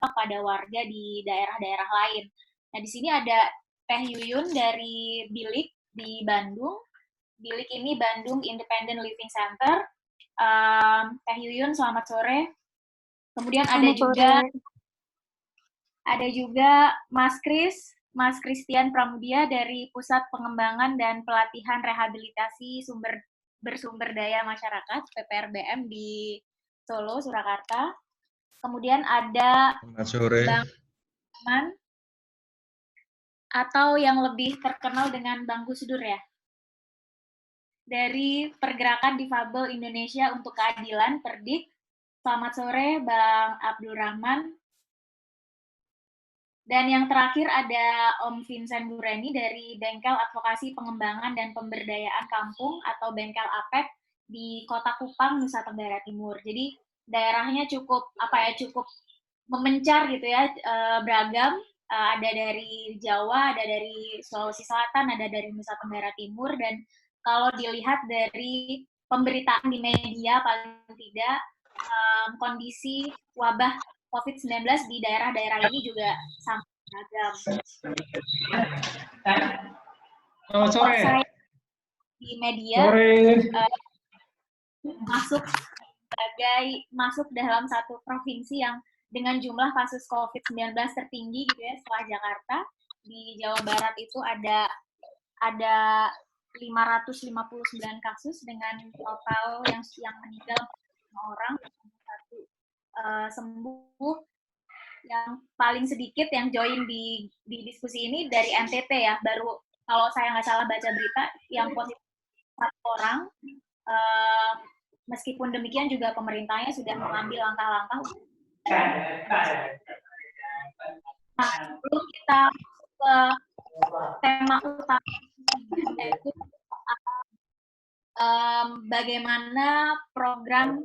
pada warga di daerah-daerah lain. Nah, di sini ada Teh Yuyun dari Bilik di Bandung. Bilik ini Bandung Independent Living Center. Teh Yuyun, selamat sore. Kemudian ada juga Mas Christian Pramudia dari Pusat Pengembangan dan Pelatihan Rehabilitasi Bersumber Daya Masyarakat (PPRBM) di Solo, Surakarta. Kemudian ada Bang Man, atau yang lebih terkenal dengan Bang Gus Dur ya, dari Pergerakan Difabel Indonesia untuk Keadilan, Perdik. Selamat sore, Bang Abdul Rahman. Dan yang terakhir ada Om Vincent Bureni dari Bengkel Advokasi Pengembangan dan Pemberdayaan Kampung atau Bengkel APEK di Kota Kupang, Nusa Tenggara Timur. Jadi daerahnya cukup memencar gitu ya, beragam. Ada dari Jawa, ada dari Sulawesi Selatan, ada dari Nusa Tenggara Timur, dan kalau dilihat dari pemberitaan di media paling tidak, kondisi wabah COVID-19 di daerah-daerah ini juga sangat beragam. Sore. Saya di media masuk dalam satu provinsi yang dengan jumlah kasus COVID-19 tertinggi gitu ya setelah Jakarta. Di Jawa Barat itu ada 559 kasus dengan total yang meninggal 45 orang, satu sembuh. Yang paling sedikit yang join di diskusi ini dari NTT ya, baru kalau saya nggak salah baca berita yang positif 1 orang. Meskipun demikian juga pemerintahnya sudah mengambil langkah-langkah. Nah, sebelum kita ke tema utama, yaitu bagaimana program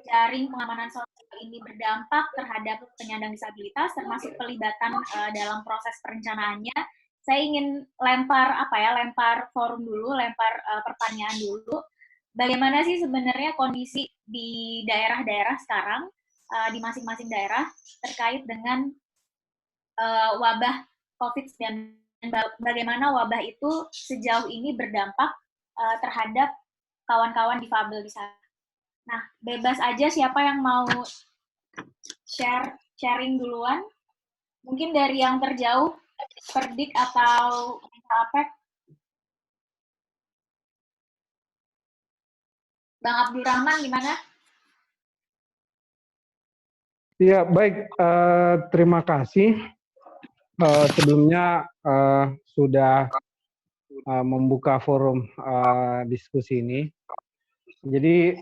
jaring pengamanan sosial ini berdampak terhadap penyandang disabilitas, termasuk pelibatan dalam proses perencanaannya. Saya ingin lempar forum dulu, pertanyaan dulu. Bagaimana sih sebenarnya kondisi di daerah-daerah sekarang, di masing-masing daerah terkait dengan wabah COVID-19, bagaimana wabah itu sejauh ini berdampak terhadap kawan-kawan difabel di sana. Nah, bebas aja siapa yang mau sharing duluan. Mungkin dari yang terjauh, Perdik atau Apek. Bang Abdul Rahman, gimana? Ya, baik. Terima kasih. Sebelumnya sudah membuka forum diskusi ini. Jadi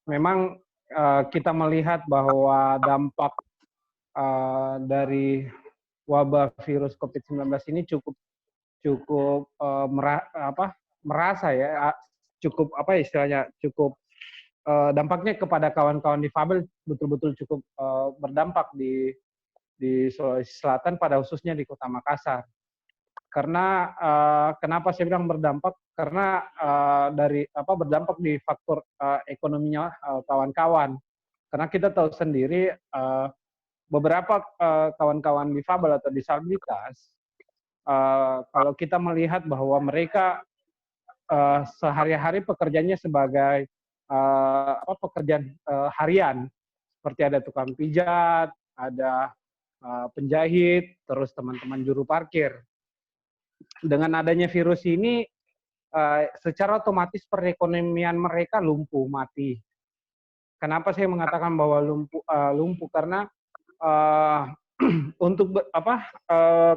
memang kita melihat bahwa dampak dari wabah virus COVID-19 ini cukup merasa ya, cukup dampaknya kepada kawan-kawan difabel betul-betul cukup berdampak di Sulawesi Selatan, pada khususnya di Kota Makassar. Karena kenapa saya bilang berdampak? Karena berdampak di faktor ekonominya kawan-kawan. Karena kita tahu sendiri beberapa kawan-kawan difabel atau disabilitas, kalau kita melihat bahwa mereka sehari-hari pekerjaannya sebagai pekerjaan harian, seperti ada tukang pijat, ada penjahit, terus teman-teman juru parkir. Dengan adanya virus ini, secara otomatis perekonomian mereka lumpuh, mati. Kenapa saya mengatakan bahwa lumpuh? Karena untuk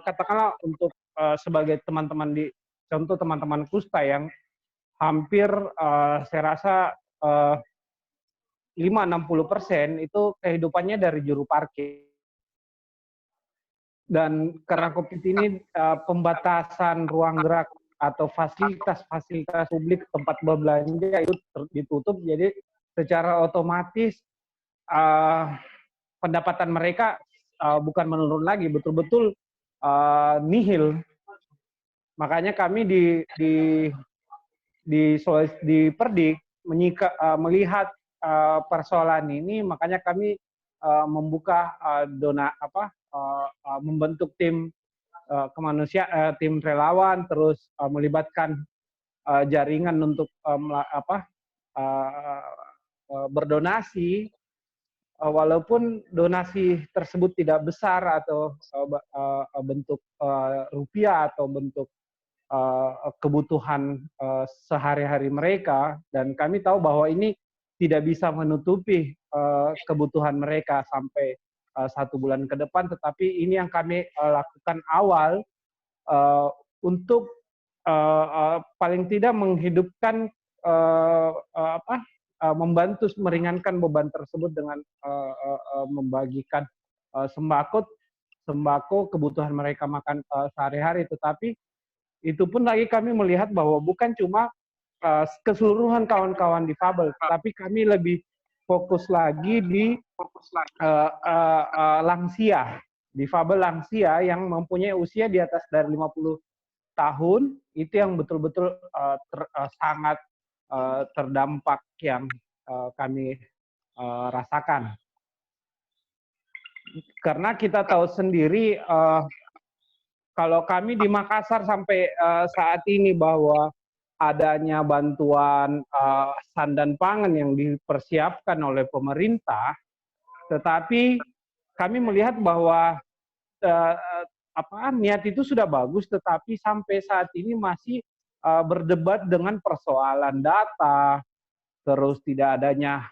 katakanlah untuk sebagai teman-teman contoh teman-teman kusta yang hampir saya rasa 5-60% itu kehidupannya dari juru parkir. Dan karena COVID ini pembatasan ruang gerak atau fasilitas publik tempat berbelanja itu ditutup, jadi secara otomatis pendapatan mereka bukan menurun lagi, betul-betul nihil. Makanya kami di Perdik melihat persoalan ini, makanya kami membuka membentuk tim tim relawan, terus melibatkan jaringan untuk berdonasi, walaupun donasi tersebut tidak besar atau bentuk rupiah atau bentuk kebutuhan sehari-hari mereka, dan kami tahu bahwa ini tidak bisa menutupi kebutuhan mereka sampai 1 bulan ke depan, tetapi ini yang kami lakukan awal untuk paling tidak menghidupkan membantu meringankan beban tersebut dengan membagikan sembako kebutuhan mereka makan sehari-hari. Tetapi itu pun lagi kami melihat bahwa bukan cuma keseluruhan kawan-kawan difabel, tapi kami lebih fokus lagi di lansia, difabel lansia yang mempunyai usia di atas dari 50 tahun, itu yang betul-betul sangat terdampak yang kami rasakan. Karena kita tahu sendiri, kalau kami di Makassar sampai saat ini bahwa adanya bantuan sandan pangan yang dipersiapkan oleh pemerintah, tetapi kami melihat bahwa niat itu sudah bagus, tetapi sampai saat ini masih berdebat dengan persoalan data, terus tidak adanya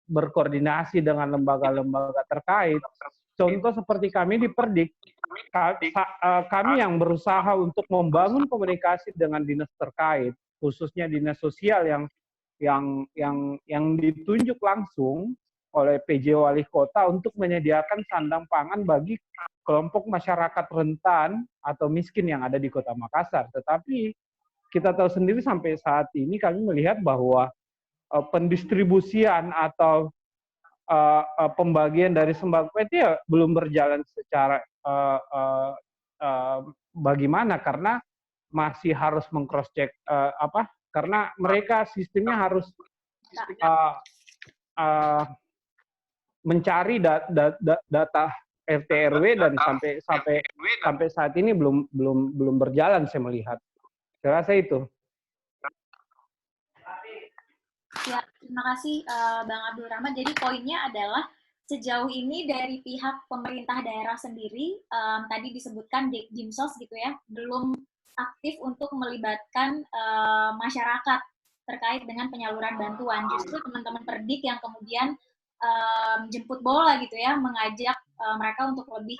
berkoordinasi dengan lembaga-lembaga terkait. Contoh seperti kami di Perdik, kami yang berusaha untuk membangun komunikasi dengan dinas terkait, khususnya dinas sosial yang ditunjuk langsung oleh PJ Wali Kota untuk menyediakan sandang pangan bagi kelompok masyarakat rentan atau miskin yang ada di Kota Makassar. Tetapi kita tahu sendiri sampai saat ini kami melihat bahwa pendistribusian atau pembagian dari sembako itu ya belum berjalan secara bagaimana, karena masih harus meng-cross check karena mereka sistemnya harus mencari data RT RW, dan sampai saat ini belum berjalan saya melihat. Saya rasa itu. Ya, terima kasih Bang Abdul Rahman. Jadi poinnya adalah sejauh ini dari pihak pemerintah daerah sendiri, tadi disebutkan Dekjimsos gitu ya, belum aktif untuk melibatkan masyarakat terkait dengan penyaluran bantuan. Justru teman-teman Perdik yang kemudian jemput bola gitu ya, mengajak mereka untuk lebih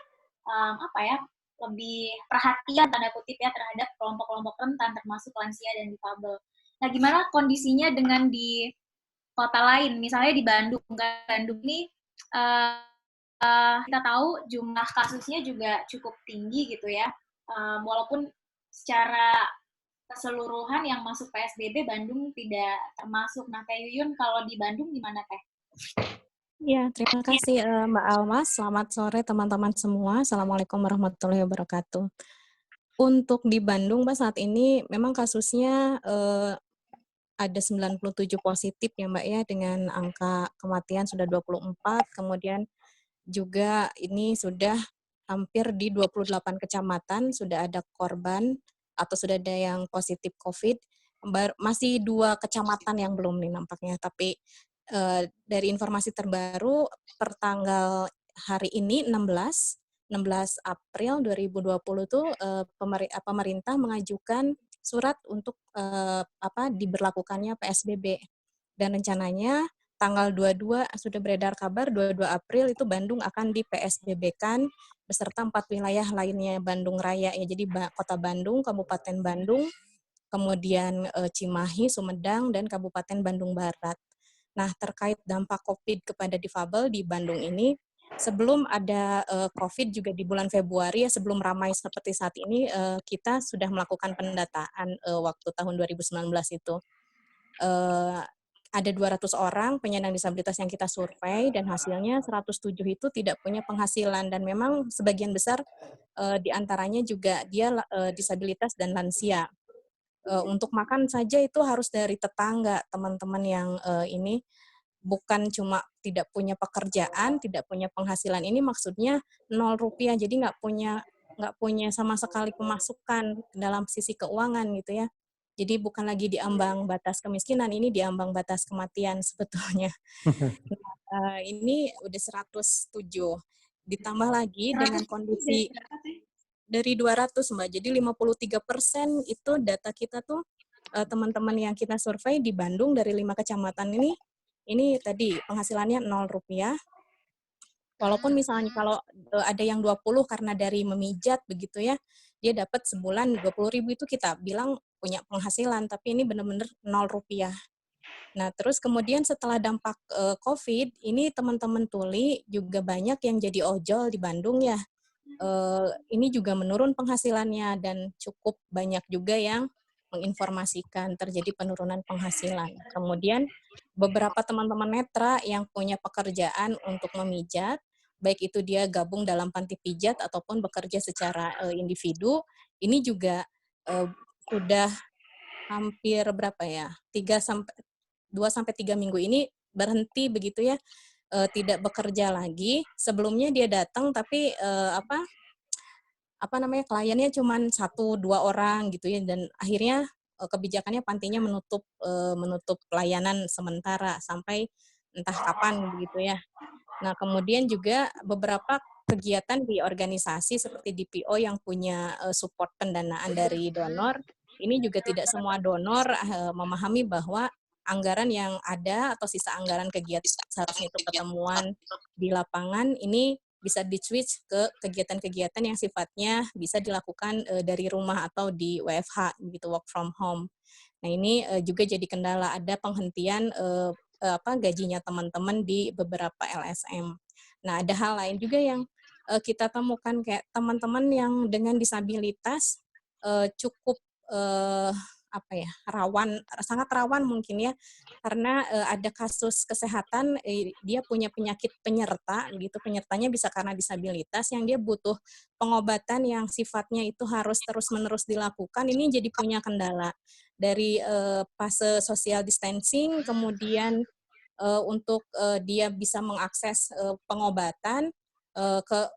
lebih perhatian tanda kutip ya terhadap kelompok-kelompok rentan termasuk lansia dan difabel. Nah, gimana kondisinya dengan di kota lain, misalnya di Bandung? Bandung ini kita tahu jumlah kasusnya juga cukup tinggi gitu ya, walaupun secara keseluruhan yang masuk PSBB Bandung tidak termasuk. Nah, Teh Yuyun, kalau di Bandung gimana Teh? Ya, terima kasih Mbak Almas. Selamat sore teman-teman semua. Assalamualaikum warahmatullahi wabarakatuh. Untuk di Bandung, Mbak, saat ini memang kasusnya ada 97 positif ya Mbak ya, dengan angka kematian sudah 24, kemudian juga ini sudah hampir di 28 kecamatan sudah ada korban atau sudah ada yang positif COVID. Masih 2 kecamatan yang belum nih nampaknya, tapi dari informasi terbaru per tanggal hari ini 16 April 2020 tuh pemerintah mengajukan surat untuk diberlakukannya PSBB, dan rencananya tanggal 22 sudah beredar kabar 22 April itu Bandung akan di PSBB-kan beserta 4 wilayah lainnya Bandung Raya ya. Jadi Kota Bandung, Kabupaten Bandung, kemudian Cimahi, Sumedang, dan Kabupaten Bandung Barat. Nah, terkait dampak COVID kepada difabel di Bandung ini, sebelum ada COVID juga di bulan Februari ya, sebelum ramai seperti saat ini, kita sudah melakukan pendataan waktu tahun 2019 itu. Ada 200 orang penyandang disabilitas yang kita survei, dan hasilnya 107 itu tidak punya penghasilan, dan memang sebagian besar di antaranya juga dia disabilitas dan lansia. Untuk makan saja itu harus dari tetangga, teman-teman yang ini. bukan cuma tidak punya pekerjaan, tidak punya penghasilan, ini maksudnya 0 rupiah, jadi nggak punya sama sekali pemasukan dalam sisi keuangan gitu ya. Jadi bukan lagi di ambang batas kemiskinan, ini di ambang batas kematian sebetulnya. Ini udah 107. Ditambah lagi dengan 100 kondisi berapa sih? dari 200 Mbak, jadi 53% itu data kita tuh teman-teman yang kita survei di Bandung dari 5 kecamatan ini tadi penghasilannya 0 rupiah. Walaupun misalnya kalau ada yang 20 karena dari memijat begitu ya, dia dapat sebulan 20.000 itu kita bilang punya penghasilan, tapi ini benar-benar 0 rupiah. Nah, terus kemudian setelah dampak COVID, ini teman-teman tuli juga banyak yang jadi ojol di Bandung ya. Ini juga menurun penghasilannya dan cukup banyak juga yang menginformasikan terjadi penurunan penghasilan. Kemudian beberapa teman-teman netra yang punya pekerjaan untuk memijat, baik itu dia gabung dalam panti pijat ataupun bekerja secara individu, ini juga sudah hampir berapa ya? 2 sampai 3 minggu ini berhenti begitu ya, tidak bekerja lagi. Sebelumnya dia datang tapi kliennya cuma 1-2 orang gitu ya, dan akhirnya kebijakannya pantinya menutup pelayanan sementara sampai entah kapan begitu ya. Nah, kemudian juga beberapa kegiatan di organisasi seperti DPO yang punya support pendanaan dari donor, ini juga tidak semua donor memahami bahwa anggaran yang ada atau sisa anggaran kegiatan seharusnya itu ketemuan di lapangan, ini bisa di-switch ke kegiatan-kegiatan yang sifatnya bisa dilakukan dari rumah atau di WFH gitu, work from home. Nah, ini juga jadi kendala, ada penghentian gajinya teman-teman di beberapa LSM. Nah, ada hal lain juga yang kita temukan kayak teman-teman yang dengan disabilitas cukup sangat rawan mungkin ya, karena ada kasus kesehatan, dia punya penyakit penyerta gitu, penyertanya bisa karena disabilitas yang dia butuh pengobatan yang sifatnya itu harus terus-menerus dilakukan, ini jadi punya kendala. Dari fase social distancing, kemudian untuk dia bisa mengakses pengobatan,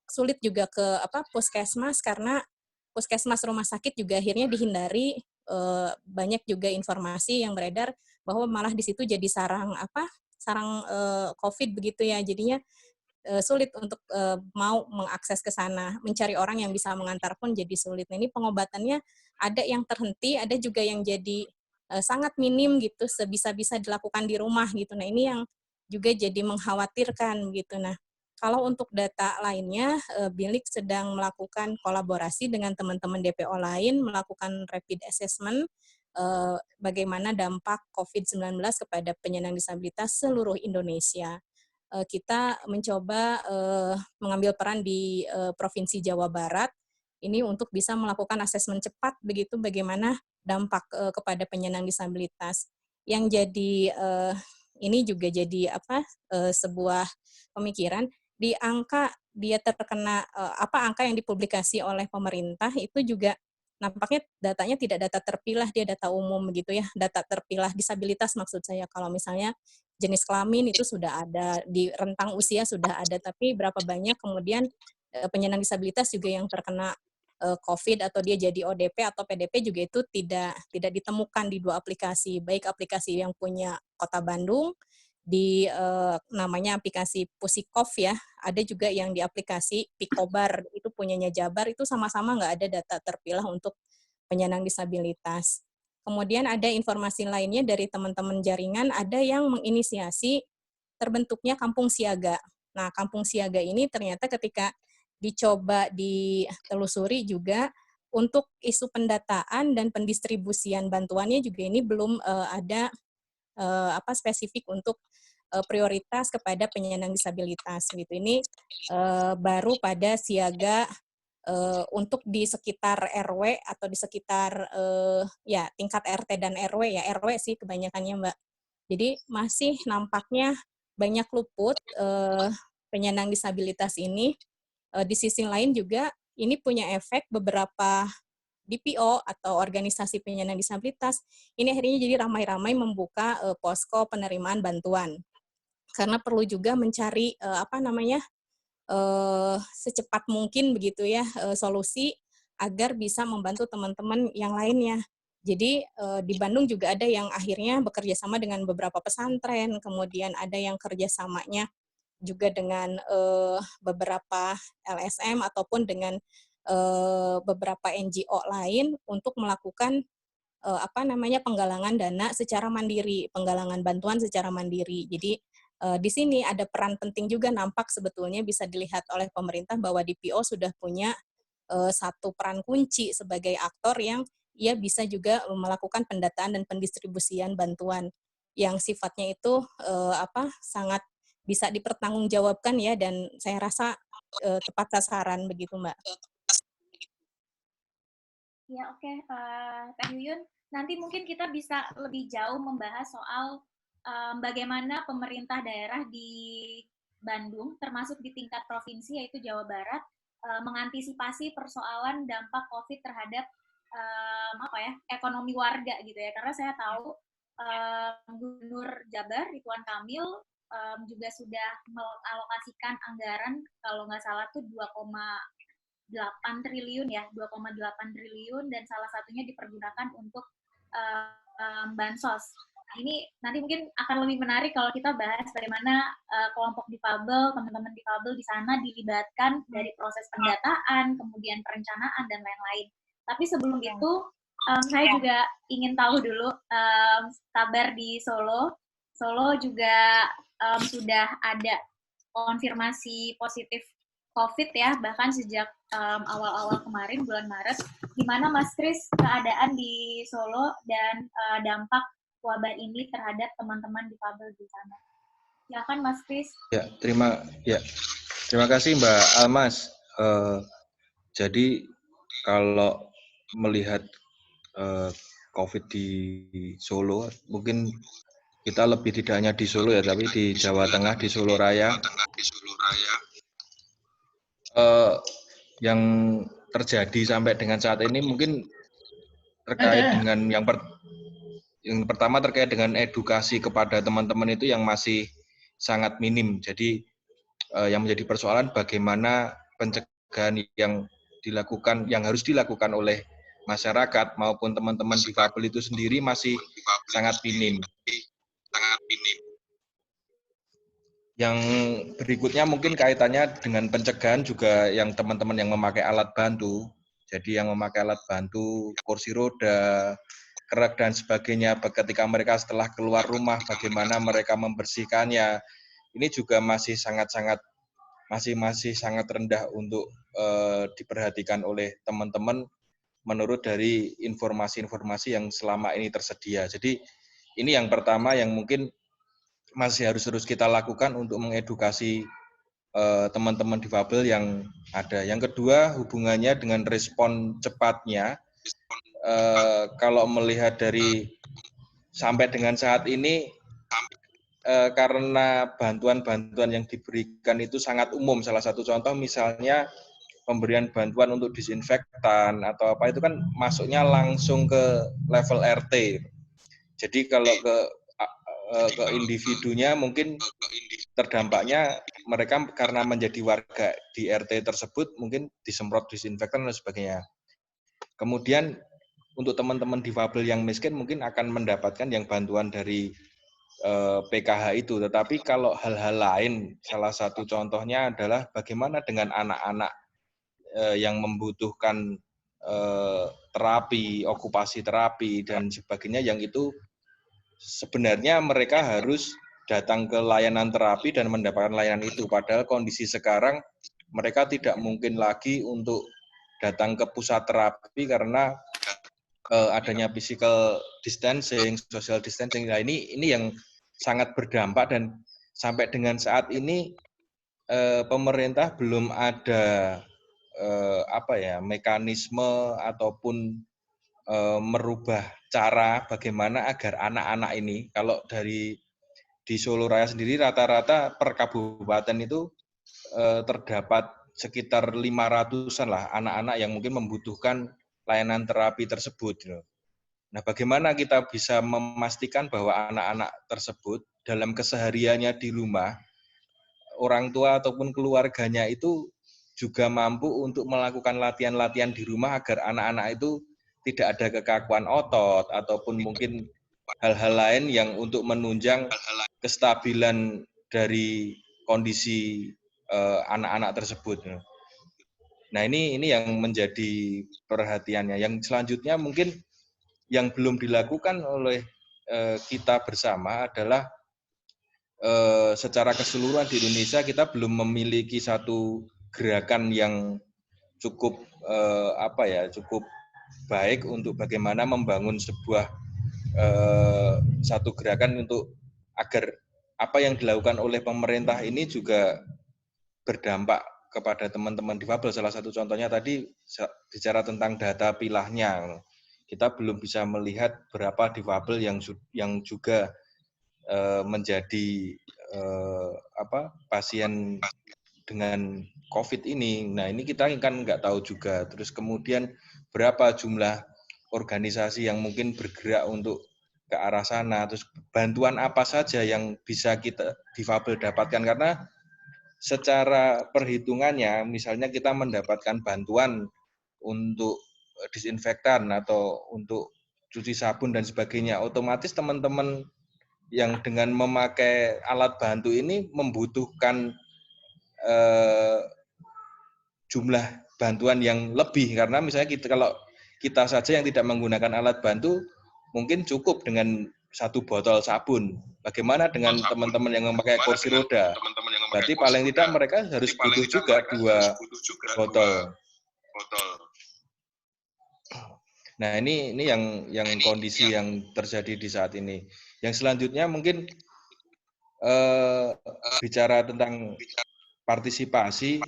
sulit juga ke puskesmas, karena puskesmas rumah sakit juga akhirnya dihindari. Banyak juga informasi yang beredar bahwa malah di situ jadi sarang COVID begitu ya, jadinya sulit untuk mau mengakses ke sana, mencari orang yang bisa mengantar pun jadi sulit. Nah, ini pengobatannya ada yang terhenti, ada juga yang jadi sangat minim gitu, sebisa-bisa dilakukan di rumah gitu. Nah, ini yang juga jadi mengkhawatirkan gitu. Nah, kalau untuk data lainnya, Bilik sedang melakukan kolaborasi dengan teman-teman DPO lain, melakukan rapid assessment bagaimana dampak COVID-19 kepada penyandang disabilitas seluruh Indonesia. Kita mencoba mengambil peran di Provinsi Jawa Barat ini untuk bisa melakukan asesmen cepat begitu bagaimana dampak kepada penyandang disabilitas. Yang jadi ini juga jadi sebuah pemikiran di angka dia terkena angka yang dipublikasi oleh pemerintah itu juga nampaknya datanya tidak data terpilah, dia data umum begitu ya, data terpilah disabilitas maksud saya. Kalau misalnya jenis kelamin itu sudah ada, di rentang usia sudah ada, tapi berapa banyak kemudian penyandang disabilitas juga yang terkena COVID atau dia jadi ODP atau PDP juga itu tidak ditemukan di 2 aplikasi, baik aplikasi yang punya Kota Bandung di namanya aplikasi Pusikov ya, ada juga yang di aplikasi Pikobar itu punyanya Jabar, itu sama-sama nggak ada data terpilah untuk penyandang disabilitas. Kemudian ada informasi lainnya dari teman-teman jaringan, ada yang menginisiasi terbentuknya kampung siaga. Nah, kampung siaga ini ternyata ketika dicoba ditelusuri juga untuk isu pendataan dan pendistribusian bantuannya juga ini belum ada spesifik untuk prioritas kepada penyandang disabilitas gitu. Ini baru pada siaga untuk di sekitar RW atau di sekitar tingkat RT dan RW ya, RW sih kebanyakannya Mbak. Jadi masih nampaknya banyak luput penyandang disabilitas ini. Di sisi lain juga ini punya efek beberapa DPO atau organisasi penyandang disabilitas ini akhirnya jadi ramai-ramai membuka posko penerimaan bantuan. karena perlu juga mencari secepat mungkin begitu ya solusi agar bisa membantu teman-teman yang lainnya. Jadi di Bandung juga ada yang akhirnya bekerja sama dengan beberapa pesantren, kemudian ada yang kerjasamanya juga dengan beberapa LSM ataupun dengan beberapa NGO lain untuk melakukan penggalangan dana secara mandiri, penggalangan bantuan secara mandiri. Jadi di sini ada peran penting juga nampak sebetulnya bisa dilihat oleh pemerintah bahwa DPO sudah punya satu peran kunci sebagai aktor yang ia bisa juga melakukan pendataan dan pendistribusian bantuan yang sifatnya itu sangat bisa dipertanggungjawabkan ya, dan saya rasa tepat sasaran begitu, Mbak. Ya, oke. Kak Yuyun, nanti mungkin kita bisa lebih jauh membahas soal bagaimana pemerintah daerah di Bandung, termasuk di tingkat provinsi, yaitu Jawa Barat, mengantisipasi persoalan dampak COVID terhadap ekonomi warga gitu ya. Karena saya tahu Gubernur Jabar, Ridwan Kamil, juga sudah mengalokasikan anggaran, kalau nggak salah tuh 2,8 triliun ya, 2,8 triliun, dan salah satunya dipergunakan untuk bansos. Nah, ini nanti mungkin akan lebih menarik kalau kita bahas bagaimana kelompok difabel, teman-teman difabel di sana dilibatkan dari proses pendataan, kemudian perencanaan, dan lain-lain. Tapi sebelum itu, saya juga ingin tahu dulu kabar di Solo. Solo juga sudah ada konfirmasi positif COVID ya, bahkan sejak awal-awal kemarin, bulan Maret. Gimana Mas Kris keadaan di Solo dan dampak wabah ini terhadap teman-teman difabel di sana? Silakan Mas Kris. Terima kasih Mbak Almas. Jadi kalau melihat COVID di Solo, mungkin kita lebih tidak hanya di Solo ya, tapi di Jawa Tengah, di Solo Raya. Yang terjadi sampai dengan saat ini mungkin terkait dengan yang pertama terkait dengan edukasi kepada teman-teman itu yang masih sangat minim. Jadi yang menjadi persoalan bagaimana pencegahan yang harus dilakukan oleh masyarakat maupun teman-teman difabel itu sendiri masih sangat minim. Yang berikutnya mungkin kaitannya dengan pencegahan juga yang teman-teman yang memakai alat bantu. Jadi yang memakai alat bantu, kursi roda, kerak dan sebagainya, ketika mereka setelah keluar rumah bagaimana mereka membersihkannya. Ini juga masih sangat rendah untuk diperhatikan oleh teman-teman menurut dari informasi-informasi yang selama ini tersedia. Jadi ini yang pertama yang mungkin masih harus terus kita lakukan untuk mengedukasi teman-teman difabel yang ada. Yang kedua, hubungannya dengan respon cepatnya. Kalau melihat dari sampai dengan saat ini, karena bantuan-bantuan yang diberikan itu sangat umum. Salah satu contoh misalnya pemberian bantuan untuk disinfektan atau apa itu kan masuknya langsung ke level RT. Jadi kalau ke individunya mungkin terdampaknya mereka karena menjadi warga di RT tersebut mungkin disemprot disinfektan dan sebagainya. Kemudian untuk teman-teman difabel yang miskin mungkin akan mendapatkan yang bantuan dari PKH itu. Tetapi kalau hal-hal lain, salah satu contohnya adalah bagaimana dengan anak-anak yang membutuhkan terapi, okupasi terapi dan sebagainya, yang itu sebenarnya mereka harus datang ke layanan terapi dan mendapatkan layanan itu. Padahal kondisi sekarang mereka tidak mungkin lagi untuk datang ke pusat terapi karena adanya physical distancing, social distancing. Nah, ini yang sangat berdampak dan sampai dengan saat ini pemerintah belum ada mekanisme ataupun merubah cara bagaimana agar anak-anak ini, kalau di Solo Raya sendiri rata-rata per kabupaten itu terdapat sekitar 500-an lah anak-anak yang mungkin membutuhkan layanan terapi tersebut. Nah, bagaimana kita bisa memastikan bahwa anak-anak tersebut dalam kesehariannya di rumah, orang tua ataupun keluarganya itu juga mampu untuk melakukan latihan-latihan di rumah agar anak-anak itu tidak ada kekakuan otot ataupun mungkin hal-hal lain yang untuk menunjang kestabilan dari kondisi anak-anak tersebut. Nah, ini yang menjadi perhatiannya. Yang selanjutnya mungkin yang belum dilakukan oleh kita bersama adalah secara keseluruhan di Indonesia kita belum memiliki satu gerakan yang cukup cukup baik untuk bagaimana membangun sebuah satu gerakan untuk agar apa yang dilakukan oleh pemerintah ini juga berdampak kepada teman-teman difabel. Salah satu contohnya tadi bicara tentang data pilahnya. Kita belum bisa melihat berapa difabel yang juga menjadi pasien dengan COVID ini. Nah, ini kita kan nggak tahu juga. Terus kemudian berapa jumlah organisasi yang mungkin bergerak untuk ke arah sana. Terus bantuan apa saja yang bisa kita difabel dapatkan, karena secara perhitungannya, misalnya kita mendapatkan bantuan untuk disinfektan atau untuk cuci sabun dan sebagainya, otomatis teman-teman yang dengan memakai alat bantu ini membutuhkan jumlah bantuan yang lebih, karena misalnya kalau kita saja yang tidak menggunakan alat bantu mungkin cukup dengan 1 botol sabun. Bagaimana dengan teman-teman yang memakai kursi roda? Berarti paling tidak mereka harus butuh juga 2 botol. Nah, ini yang kondisi yang terjadi di saat ini. Yang selanjutnya mungkin bicara tentang partisipasi.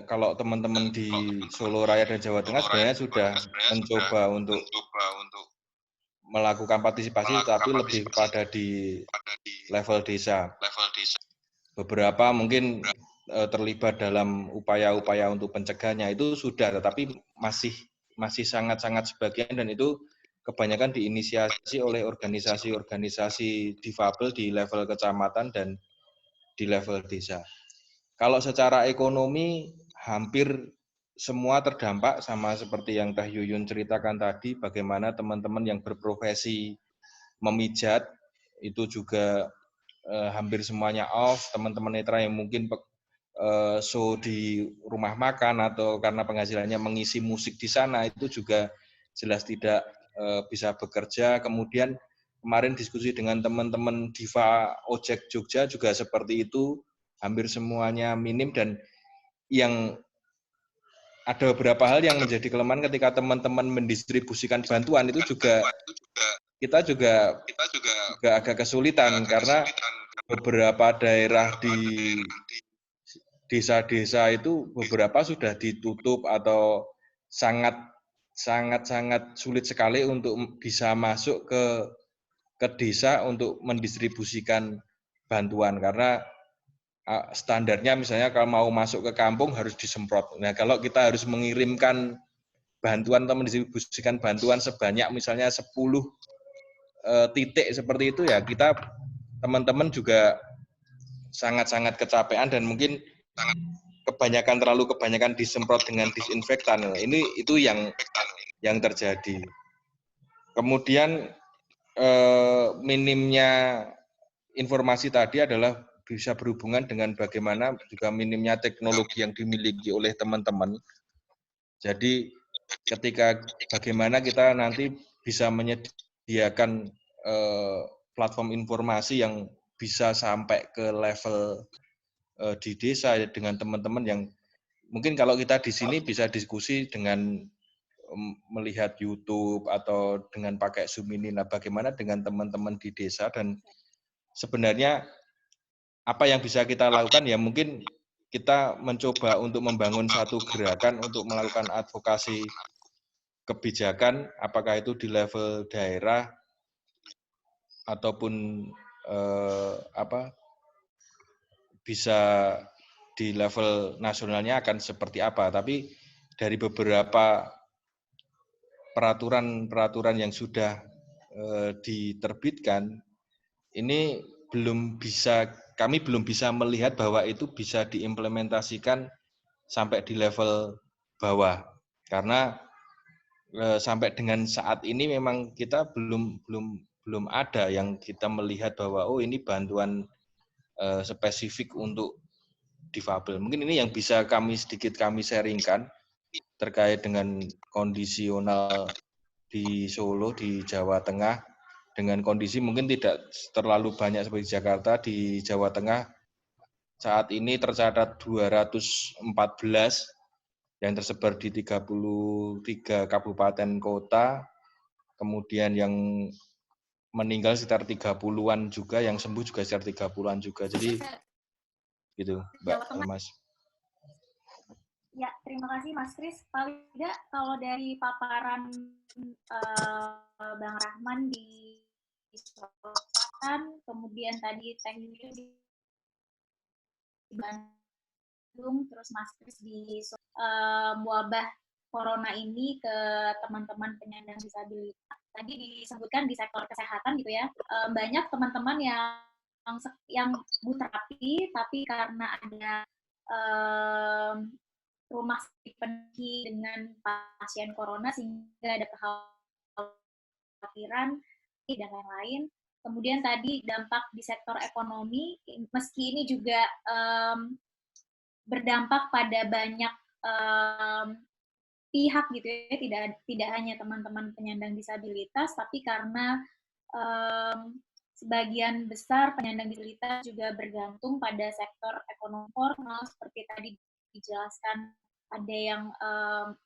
Kalau teman-teman di Solo Raya dan Jawa Tengah sebenarnya sudah mencoba untuk melakukan partisipasi, tapi lebih kepada di level desa. Beberapa mungkin terlibat dalam upaya-upaya untuk pencegahannya itu sudah, tetapi masih sangat-sangat sebagian, dan itu kebanyakan diinisiasi oleh organisasi-organisasi difabel di level kecamatan dan di level desa. Kalau secara ekonomi hampir semua terdampak, sama seperti yang Teh Yuyun ceritakan tadi, bagaimana teman-teman yang berprofesi memijat itu juga hampir semuanya off. Teman-teman netra yang mungkin show di rumah makan atau karena penghasilannya mengisi musik di sana itu juga jelas tidak bisa bekerja. Kemudian kemarin diskusi dengan teman-teman Diva Ojek Jogja juga seperti itu, hampir semuanya minim. Dan yang ada beberapa hal yang menjadi kelemahan ketika teman-teman mendistribusikan bantuan itu juga kita juga agak kesulitan, karena beberapa daerah di desa-desa itu beberapa sudah ditutup atau sangat sulit sekali untuk bisa masuk ke desa untuk mendistribusikan bantuan, karena standarnya misalnya kalau mau masuk ke kampung harus disemprot. Nah, kalau kita harus mengirimkan bantuan atau mendistribusikan bantuan sebanyak misalnya 10 titik seperti itu, ya kita teman-teman juga sangat-sangat kecapean dan mungkin terlalu kebanyakan disemprot dengan disinfektan. Itu yang terjadi. Kemudian minimnya informasi tadi adalah bisa berhubungan dengan bagaimana juga minimnya teknologi yang dimiliki oleh teman-teman. Jadi ketika bagaimana kita nanti bisa menyediakan platform informasi yang bisa sampai ke level di desa dengan teman-teman yang mungkin kalau kita di sini bisa diskusi dengan melihat YouTube atau dengan pakai Zoom ini. Nah, bagaimana dengan teman-teman di desa, dan sebenarnya apa yang bisa kita lakukan, ya mungkin kita mencoba untuk membangun satu gerakan untuk melakukan advokasi kebijakan, apakah itu di level daerah ataupun bisa di level nasionalnya akan seperti apa. Tapi dari beberapa peraturan yang sudah diterbitkan, ini kami belum bisa melihat bahwa itu bisa diimplementasikan sampai di level bawah, karena sampai dengan saat ini memang kita belum ada yang kita melihat bahwa oh ini bantuan spesifik untuk difabel. Mungkin ini yang bisa sedikit kami sharingkan terkait dengan kondisional di Solo, di Jawa Tengah, dengan kondisi mungkin tidak terlalu banyak seperti Jakarta. Di Jawa Tengah saat ini tercatat 214 yang tersebar di 33 kabupaten kota, kemudian yang meninggal sekitar 30-an juga, yang sembuh juga sekitar 30-an juga. Jadi gitu, Mbak Mas. Ya, terima kasih Mas Kris. Paling tidak kalau dari paparan Bang Rahman di Selatan, kemudian tadi Teh Yuyu di Bandung, terus Mas Kris di wabah corona ini ke teman-teman penyandang disabilitas. Tadi disebutkan di sektor kesehatan gitu ya, banyak teman-teman yang butuh terapi, tapi karena ada rumah sakit penuh dengan pasien corona sehingga ada kekhawatiran dan lain-lain. Kemudian tadi dampak di sektor ekonomi, meski ini juga berdampak pada banyak pihak gitu ya, tidak hanya teman-teman penyandang disabilitas, tapi karena sebagian besar penyandang disabilitas juga bergantung pada sektor ekonomi formal seperti tadi dijelaskan, ada yang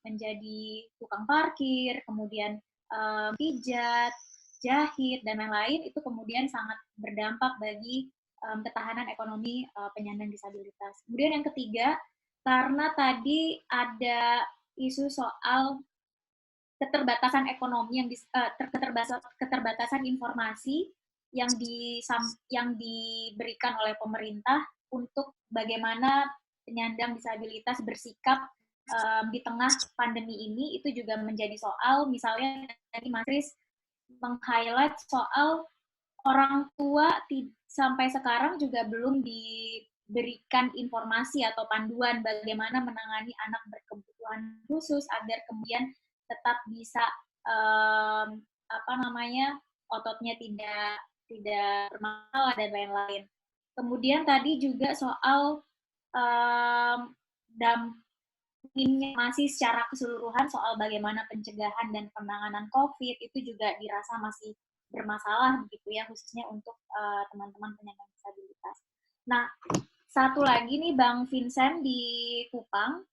menjadi tukang parkir, kemudian pijat, jahit, dan lain-lain, itu kemudian sangat berdampak bagi ketahanan ekonomi penyandang disabilitas. Kemudian yang ketiga, karena tadi ada isu soal keterbatasan ekonomi, keterbatasan informasi yang diberikan oleh pemerintah untuk bagaimana penyandang disabilitas bersikap di tengah pandemi ini, itu juga menjadi soal. Misalnya tadi Mas Kris meng-highlight soal orang tua sampai sekarang juga belum diberikan informasi atau panduan bagaimana menangani anak berkebutuhan khusus agar kemudian tetap bisa ototnya tidak bermasalah dan lain-lain. Kemudian tadi juga soal dampaknya masih secara keseluruhan soal bagaimana pencegahan dan penanganan COVID itu juga dirasa masih bermasalah begitu ya, khususnya untuk teman-teman penyandang disabilitas. Nah, satu lagi nih Bang Vincent di Kupang,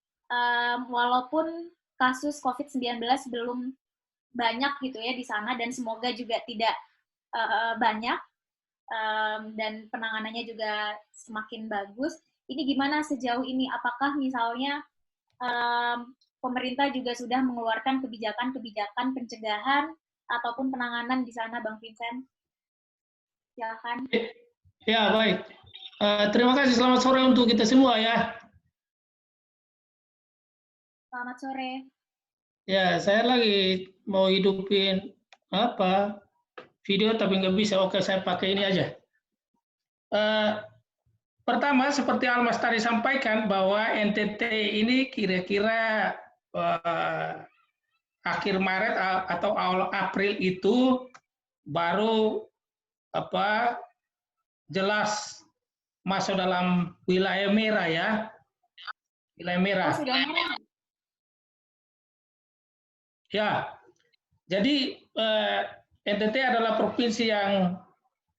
walaupun kasus COVID-19 belum banyak gitu ya di sana, dan semoga juga tidak banyak, dan penanganannya juga semakin bagus. Ini gimana sejauh ini? Apakah misalnya pemerintah juga sudah mengeluarkan kebijakan-kebijakan pencegahan ataupun penanganan di sana, Bang Vincent? Silakan. Ya, baik. Terima kasih. Selamat sore untuk kita semua ya. Selamat sore. Ya, saya lagi mau hidupin video tapi nggak bisa. Oke, saya pakai ini aja. Pertama, seperti Almas tadi sampaikan bahwa NTT ini kira-kira akhir Maret atau awal April itu baru jelas masuk dalam wilayah merah ya. Wilayah merah. Oh, sudah merah. Ya, jadi NTT adalah provinsi yang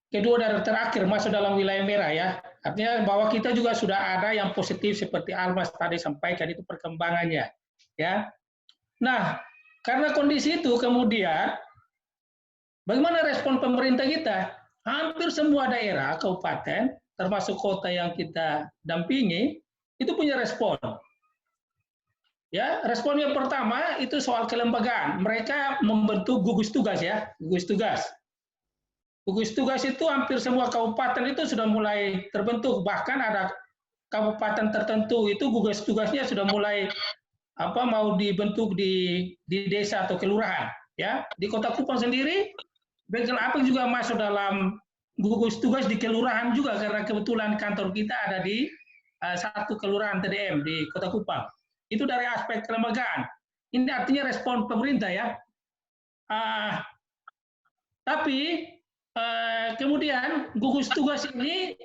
kedua dari terakhir masuk dalam wilayah merah ya. Artinya bahwa kita juga sudah ada yang positif seperti Almas tadi sampaikan, itu perkembangannya. Ya. Nah, karena kondisi itu kemudian bagaimana respon pemerintah kita? Hampir semua daerah, kabupaten, termasuk kota yang kita dampingi, itu punya respon. Ya, respon yang pertama itu soal kelembagaan. Mereka membentuk gugus tugas ya, gugus tugas. Gugus tugas itu hampir semua kabupaten itu sudah mulai terbentuk. Bahkan ada kabupaten tertentu itu gugus tugasnya sudah mulai mau dibentuk di desa atau kelurahan. Ya, di Kota Kupang sendiri, Bengkel Apik juga masuk dalam gugus tugas di kelurahan juga karena kebetulan kantor kita ada di satu kelurahan TDM di Kota Kupang. Itu dari aspek kelembagaan. Ini artinya respon pemerintah ya. Tapi kemudian gugus tugas ini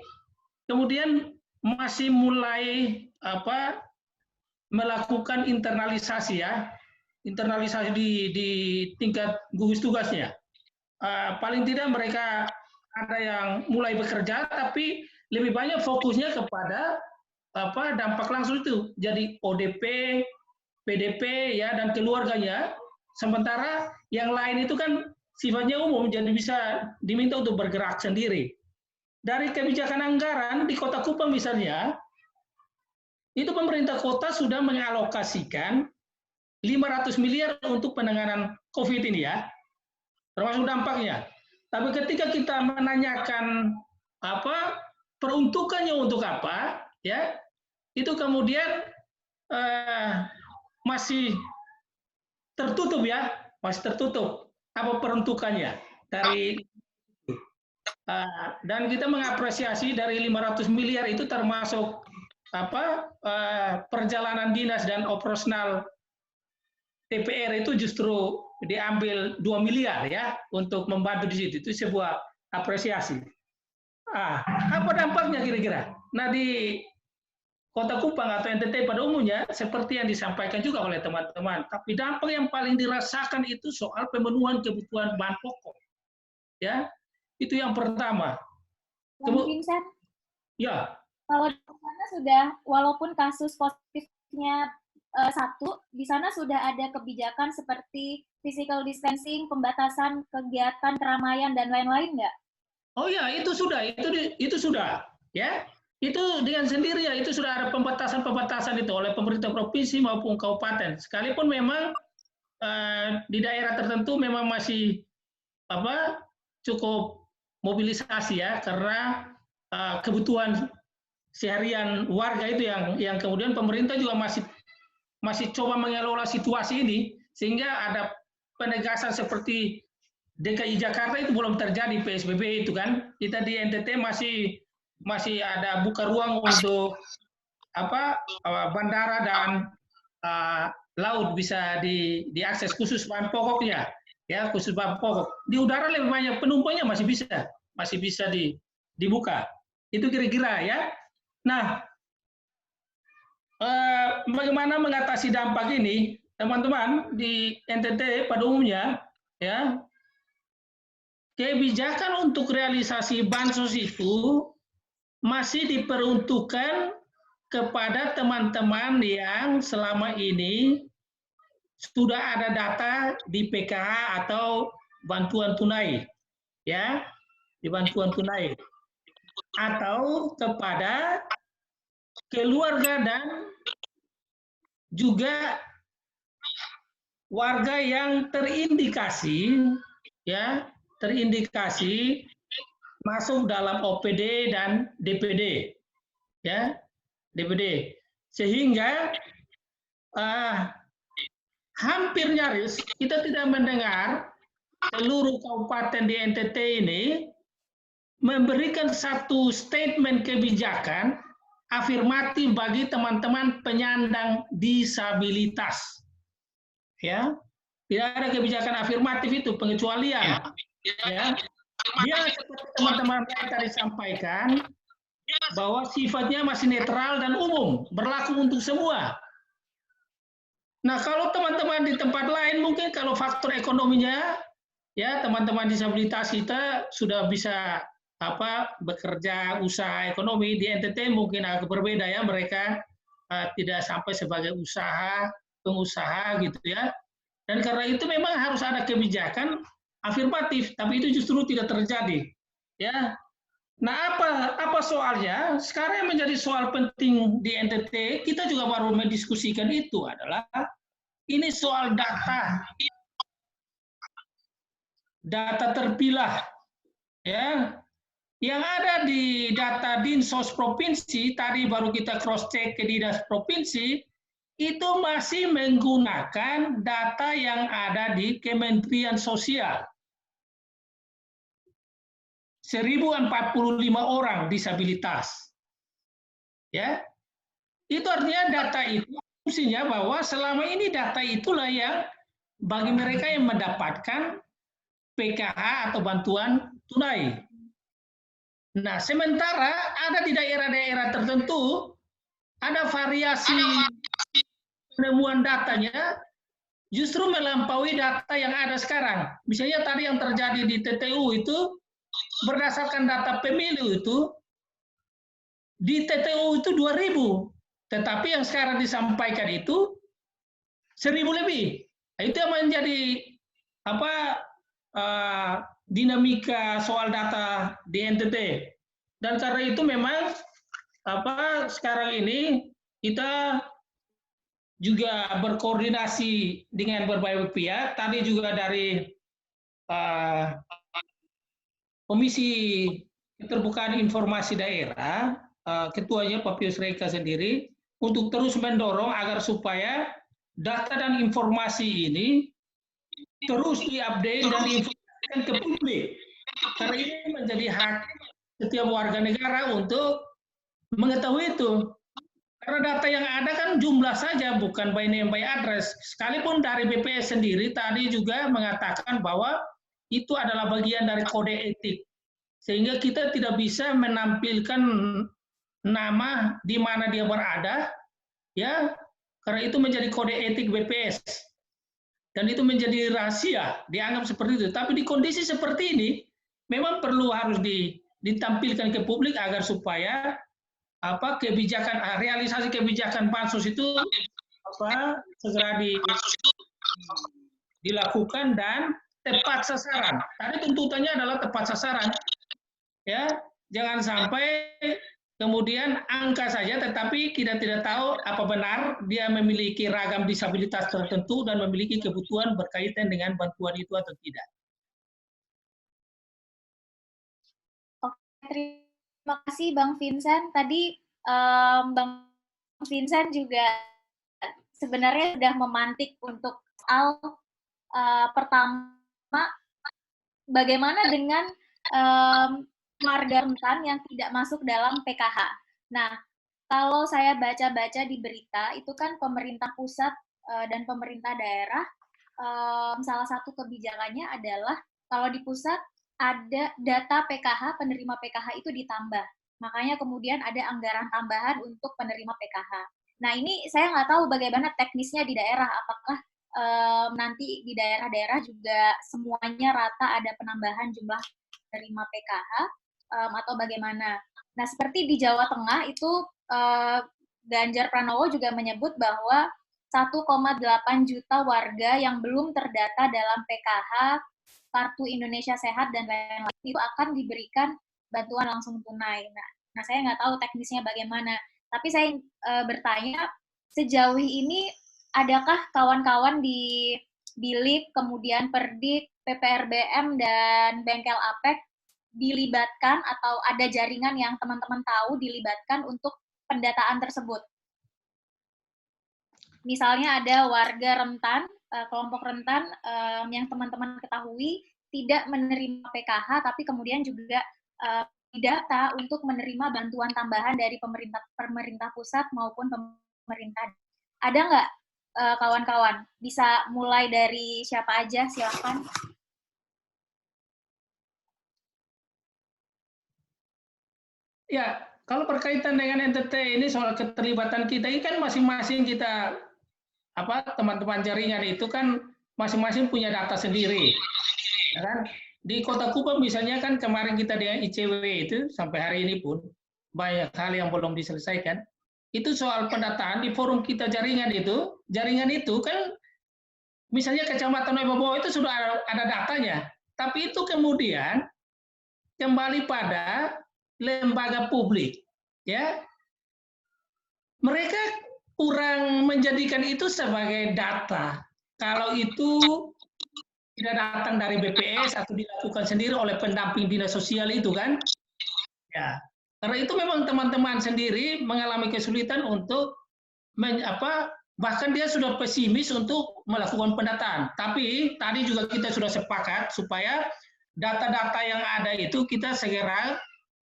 kemudian masih mulai melakukan internalisasi ya, internalisasi di tingkat gugus tugasnya. Paling tidak mereka ada yang mulai bekerja, tapi lebih banyak fokusnya kepada dampak langsung itu. Jadi ODP, PDP ya dan keluarganya. Sementara yang lain itu kan sifatnya umum, jadi bisa diminta untuk bergerak sendiri. Dari kebijakan anggaran di Kota Kupang misalnya, itu pemerintah kota sudah mengalokasikan 500 miliar untuk penanganan COVID ini ya, termasuk dampaknya. Tapi ketika kita menanyakan peruntukannya untuk apa, ya, itu kemudian masih tertutup ya, masih tertutup apa peruntukannya dari dan kita mengapresiasi dari 500 miliar itu termasuk perjalanan dinas dan operasional DPR itu justru diambil 2 miliar ya untuk membantu di situ. Itu sebuah apresiasi. Apa dampaknya kira-kira? Nah di Kota Kupang atau NTT pada umumnya seperti yang disampaikan juga oleh teman-teman. Tapi dampak yang paling dirasakan itu soal pemenuhan kebutuhan bahan pokok. Ya, itu yang pertama. Vincent, ya. Kalau di sana sudah, walaupun kasus positifnya 1, di sana sudah ada kebijakan seperti physical distancing, pembatasan kegiatan keramaian dan lain-lain nggak? Oh ya, itu sudah, itu sudah, ya. Itu dengan sendiri ya, itu sudah ada pembatasan-pembatasan itu oleh pemerintah provinsi maupun kabupaten. Sekalipun memang di daerah tertentu memang masih cukup mobilisasi ya, karena kebutuhan seharian warga itu yang kemudian pemerintah juga masih coba mengelola situasi ini, sehingga ada penegasan seperti DKI Jakarta itu belum terjadi PSBB itu kan. Kita di NTT masih ada buka ruang untuk bandara dan laut bisa diakses khusus bahan pokoknya ya, khusus bahan pokok. Di udara lebih banyak penumpangnya masih bisa dibuka. Itu kira-kira ya. Nah, bagaimana mengatasi dampak ini, teman-teman di NTT pada umumnya ya, kebijakan untuk realisasi bansos itu masih diperuntukkan kepada teman-teman yang selama ini sudah ada data di PKH atau bantuan tunai, ya, di bantuan tunai, atau kepada keluarga dan juga warga yang terindikasi, ya, terindikasi masuk dalam OPD dan DPD, ya, DPD, sehingga hampir nyaris kita tidak mendengar seluruh kabupaten di NTT ini memberikan satu statement kebijakan afirmatif bagi teman-teman penyandang disabilitas, ya, tidak ada kebijakan afirmatif itu, pengecualian, ya. Dia seperti teman-teman tadi sampaikan bahwa sifatnya masih netral dan umum, berlaku untuk semua. Nah, kalau teman-teman di tempat lain mungkin kalau faktor ekonominya, ya, teman-teman disabilitas kita sudah bisa bekerja usaha ekonomi. Di NTT mungkin agak berbeda ya, mereka tidak sampai sebagai pengusaha gitu ya. Dan karena itu memang harus ada kebijakan afirmatif, tapi itu justru tidak terjadi, ya. Nah, apa soalnya? Sekarang yang menjadi soal penting di NTT, kita juga baru mendiskusikan itu adalah ini soal data terpilah, ya, yang ada di data Dinsos provinsi. Tadi baru kita cross check ke dinas provinsi, itu masih menggunakan data yang ada di Kementerian Sosial. 1045 orang disabilitas. Ya. Itu artinya data itu fungsinya bahwa selama ini data itulah yang bagi mereka yang mendapatkan PKH atau bantuan tunai. Nah, sementara ada di daerah-daerah tertentu ada variasi penemuan datanya justru melampaui data yang ada sekarang. Misalnya tadi yang terjadi di TTU itu berdasarkan data pemilu itu di TTU itu 2000. Tetapi yang sekarang disampaikan itu 1000 lebih. Itu yang menjadi dinamika soal data di NTT. Dan karena itu memang sekarang ini kita juga berkoordinasi dengan berbagai pihak. Tadi juga dari Komisi Keterbukaan Informasi Daerah, ketuanya Pak Pius Reka sendiri, untuk terus mendorong agar supaya data dan informasi ini terus diupdate dan diinformasikan ke publik. Karena ini menjadi hak setiap warga negara untuk mengetahui itu. Karena data yang ada kan jumlah saja, bukan by name by address. Sekalipun dari BPS sendiri tadi juga mengatakan bahwa itu adalah bagian dari kode etik. Sehingga kita tidak bisa menampilkan nama di mana dia berada, ya, karena itu menjadi kode etik BPS dan itu menjadi rahasia, dianggap seperti itu. Tapi di kondisi seperti ini, memang perlu harus ditampilkan ke publik agar supaya kebijakan realisasi kebijakan pansus itu segera dilakukan dan tepat sasaran. Tadi tuntutannya adalah tepat sasaran, ya, jangan sampai kemudian angka saja, tetapi kita tidak tahu apa benar dia memiliki ragam disabilitas tertentu dan memiliki kebutuhan berkaitan dengan bantuan itu atau tidak. Oke, terima kasih Bang Vincent. Tadi Bang Vincent juga sebenarnya sudah memantik untuk soal pertama, bagaimana dengan warga rentan yang tidak masuk dalam PKH. Nah, kalau saya baca-baca di berita, itu kan pemerintah pusat dan pemerintah daerah, salah satu kebijakannya adalah kalau di pusat ada data PKH, penerima PKH itu ditambah. Makanya kemudian ada anggaran tambahan untuk penerima PKH. Nah, ini saya nggak tahu bagaimana teknisnya di daerah, apakah nanti di daerah-daerah juga semuanya rata ada penambahan jumlah penerima PKH, atau bagaimana. Nah, seperti di Jawa Tengah itu Ganjar Pranowo juga menyebut bahwa 1,8 juta warga yang belum terdata dalam PKH, Kartu Indonesia Sehat, dan lain-lain itu akan diberikan bantuan langsung tunai. Nah, saya nggak tahu teknisnya bagaimana. Tapi saya bertanya, sejauh ini adakah kawan-kawan di BILIK, kemudian Perdik, PPRBM, dan Bengkel APEK dilibatkan atau ada jaringan yang teman-teman tahu dilibatkan untuk pendataan tersebut? Misalnya ada warga rentan, kelompok rentan yang teman-teman ketahui tidak menerima PKH, tapi kemudian juga didata untuk menerima bantuan tambahan dari pemerintah pusat maupun pemerintah. Ada nggak kawan-kawan? Bisa mulai dari siapa aja, silakan. Ya, kalau berkaitan dengan NTT ini soal keterlibatan kita ini kan masing-masing kita teman-teman jaringan itu kan masing-masing punya data sendiri, ya kan? Di Kota Kupang misalnya kan kemarin kita dengan ICW itu sampai hari ini pun banyak hal yang belum diselesaikan. Itu soal pendataan di forum kita jaringan itu kan misalnya Kecamatan Ebobo itu sudah ada datanya, tapi itu kemudian kembali pada lembaga publik, ya, mereka kurang menjadikan itu sebagai data. Kalau itu tidak datang dari BPS atau dilakukan sendiri oleh pendamping dinas sosial itu kan, ya, karena itu memang teman-teman sendiri mengalami kesulitan untuk bahkan dia sudah pesimis untuk melakukan pendataan. Tapi tadi juga kita sudah sepakat supaya data-data yang ada itu kita segera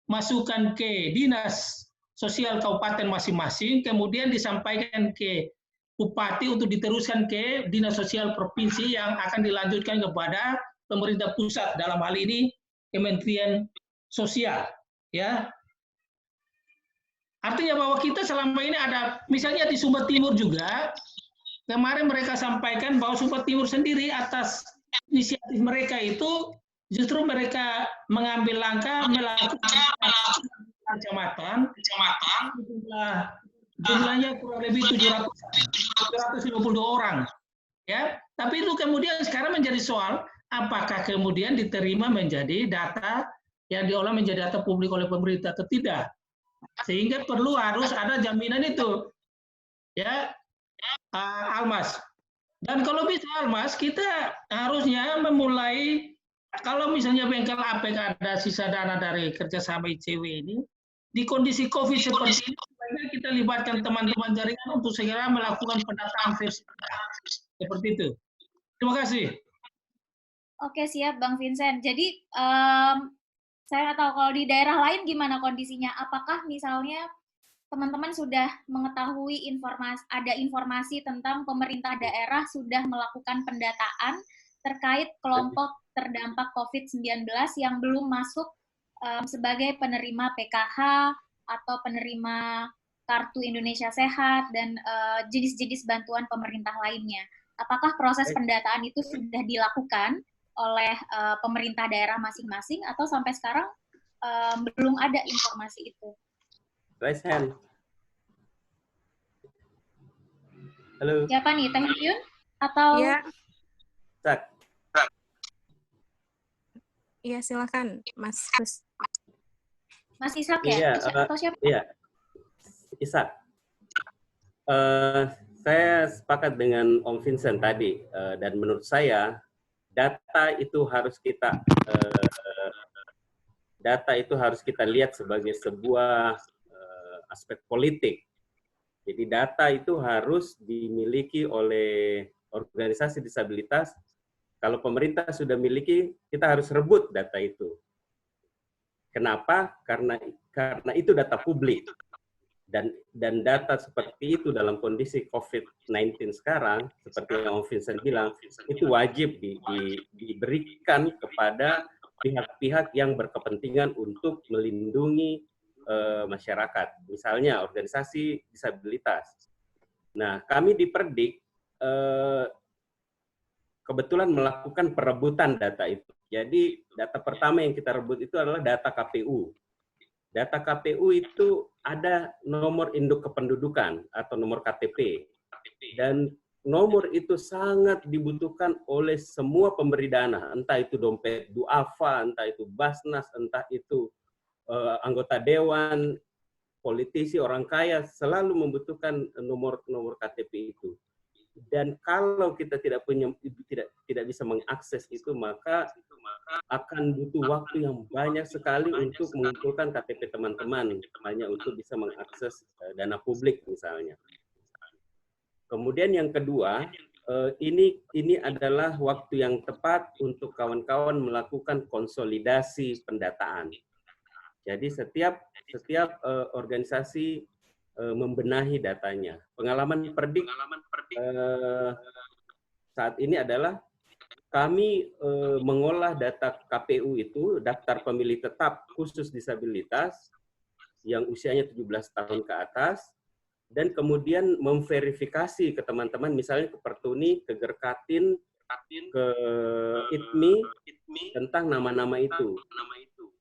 masukkan ke dinas sosial kabupaten masing-masing, kemudian disampaikan ke bupati untuk diteruskan ke dinas sosial provinsi yang akan dilanjutkan kepada pemerintah pusat, dalam hal ini Kementerian Sosial, ya. Artinya bahwa kita selama ini ada, misalnya di Sumber Timur juga, kemarin mereka sampaikan bahwa Sumber Timur sendiri atas inisiatif mereka itu justru mereka mengambil langkah melakukan kecamatan jumlahnya kurang lebih 752 orang, ya. Tapi itu kemudian sekarang menjadi soal apakah kemudian diterima menjadi data yang diolah menjadi data publik oleh pemerintah atau tidak, sehingga harus ada jaminan itu, ya, Almas. Dan kalau bisa Almas, kita harusnya memulai, kalau misalnya bengkel APK ada sisa dana dari kerjasama ICW ini, di kondisi COVID seperti ini, kita libatkan teman-teman jaringan untuk segera melakukan pendataan versi seperti itu. Terima kasih. Oke, siap Bang Vincent. Jadi saya nggak tahu kalau di daerah lain gimana kondisinya. Apakah misalnya teman-teman sudah mengetahui informasi tentang pemerintah daerah sudah melakukan pendataan terkait kelompok terdampak COVID-19 yang belum masuk sebagai penerima PKH atau penerima Kartu Indonesia Sehat dan jenis-jenis bantuan pemerintah lainnya. Apakah proses pendataan itu sudah dilakukan oleh pemerintah daerah masing-masing atau sampai sekarang belum ada informasi itu? Raise hand. Halo. Siapa nih, Teh Yun? Atau? Ya. Cak. Iya, silakan, Mas Gus. Mas Ishak ya? Atau siapa? Iya, Ishak. Saya sepakat dengan Om Vincent tadi, dan menurut saya data itu harus kita lihat sebagai sebuah aspek politik. Jadi data itu harus dimiliki oleh organisasi disabilitas. Kalau pemerintah sudah miliki, kita harus rebut data itu. Kenapa? Karena itu data publik. Dan data seperti itu dalam kondisi COVID-19 sekarang, seperti yang Om Vincent bilang, itu wajib diberikan kepada pihak-pihak yang berkepentingan untuk melindungi masyarakat, misalnya organisasi disabilitas. Nah, kami di Perdik kebetulan melakukan perebutan data itu. Jadi data pertama yang kita rebut itu adalah data KPU. Data KPU itu ada nomor induk kependudukan atau nomor KTP. Dan nomor itu sangat dibutuhkan oleh semua pemberi dana, entah itu dompet duafa, entah itu Basnas, entah itu anggota dewan, politisi, orang kaya, selalu membutuhkan nomor KTP itu. Dan kalau kita tidak bisa mengakses itu, maka akan butuh waktu yang banyak sekali untuk mengumpulkan KTP teman-teman, hanya untuk bisa mengakses dana publik misalnya. Kemudian yang kedua, ini adalah waktu yang tepat untuk kawan-kawan melakukan konsolidasi pendataan. Jadi setiap organisasi membenahi datanya. Pengalaman Perdik saat ini adalah kami mengolah data KPU itu, daftar pemilih tetap khusus disabilitas yang usianya 17 tahun ke atas, dan kemudian memverifikasi ke teman-teman, misalnya ke Pertuni, ke Gerkatin, ke ITMI, tentang nama-nama itu.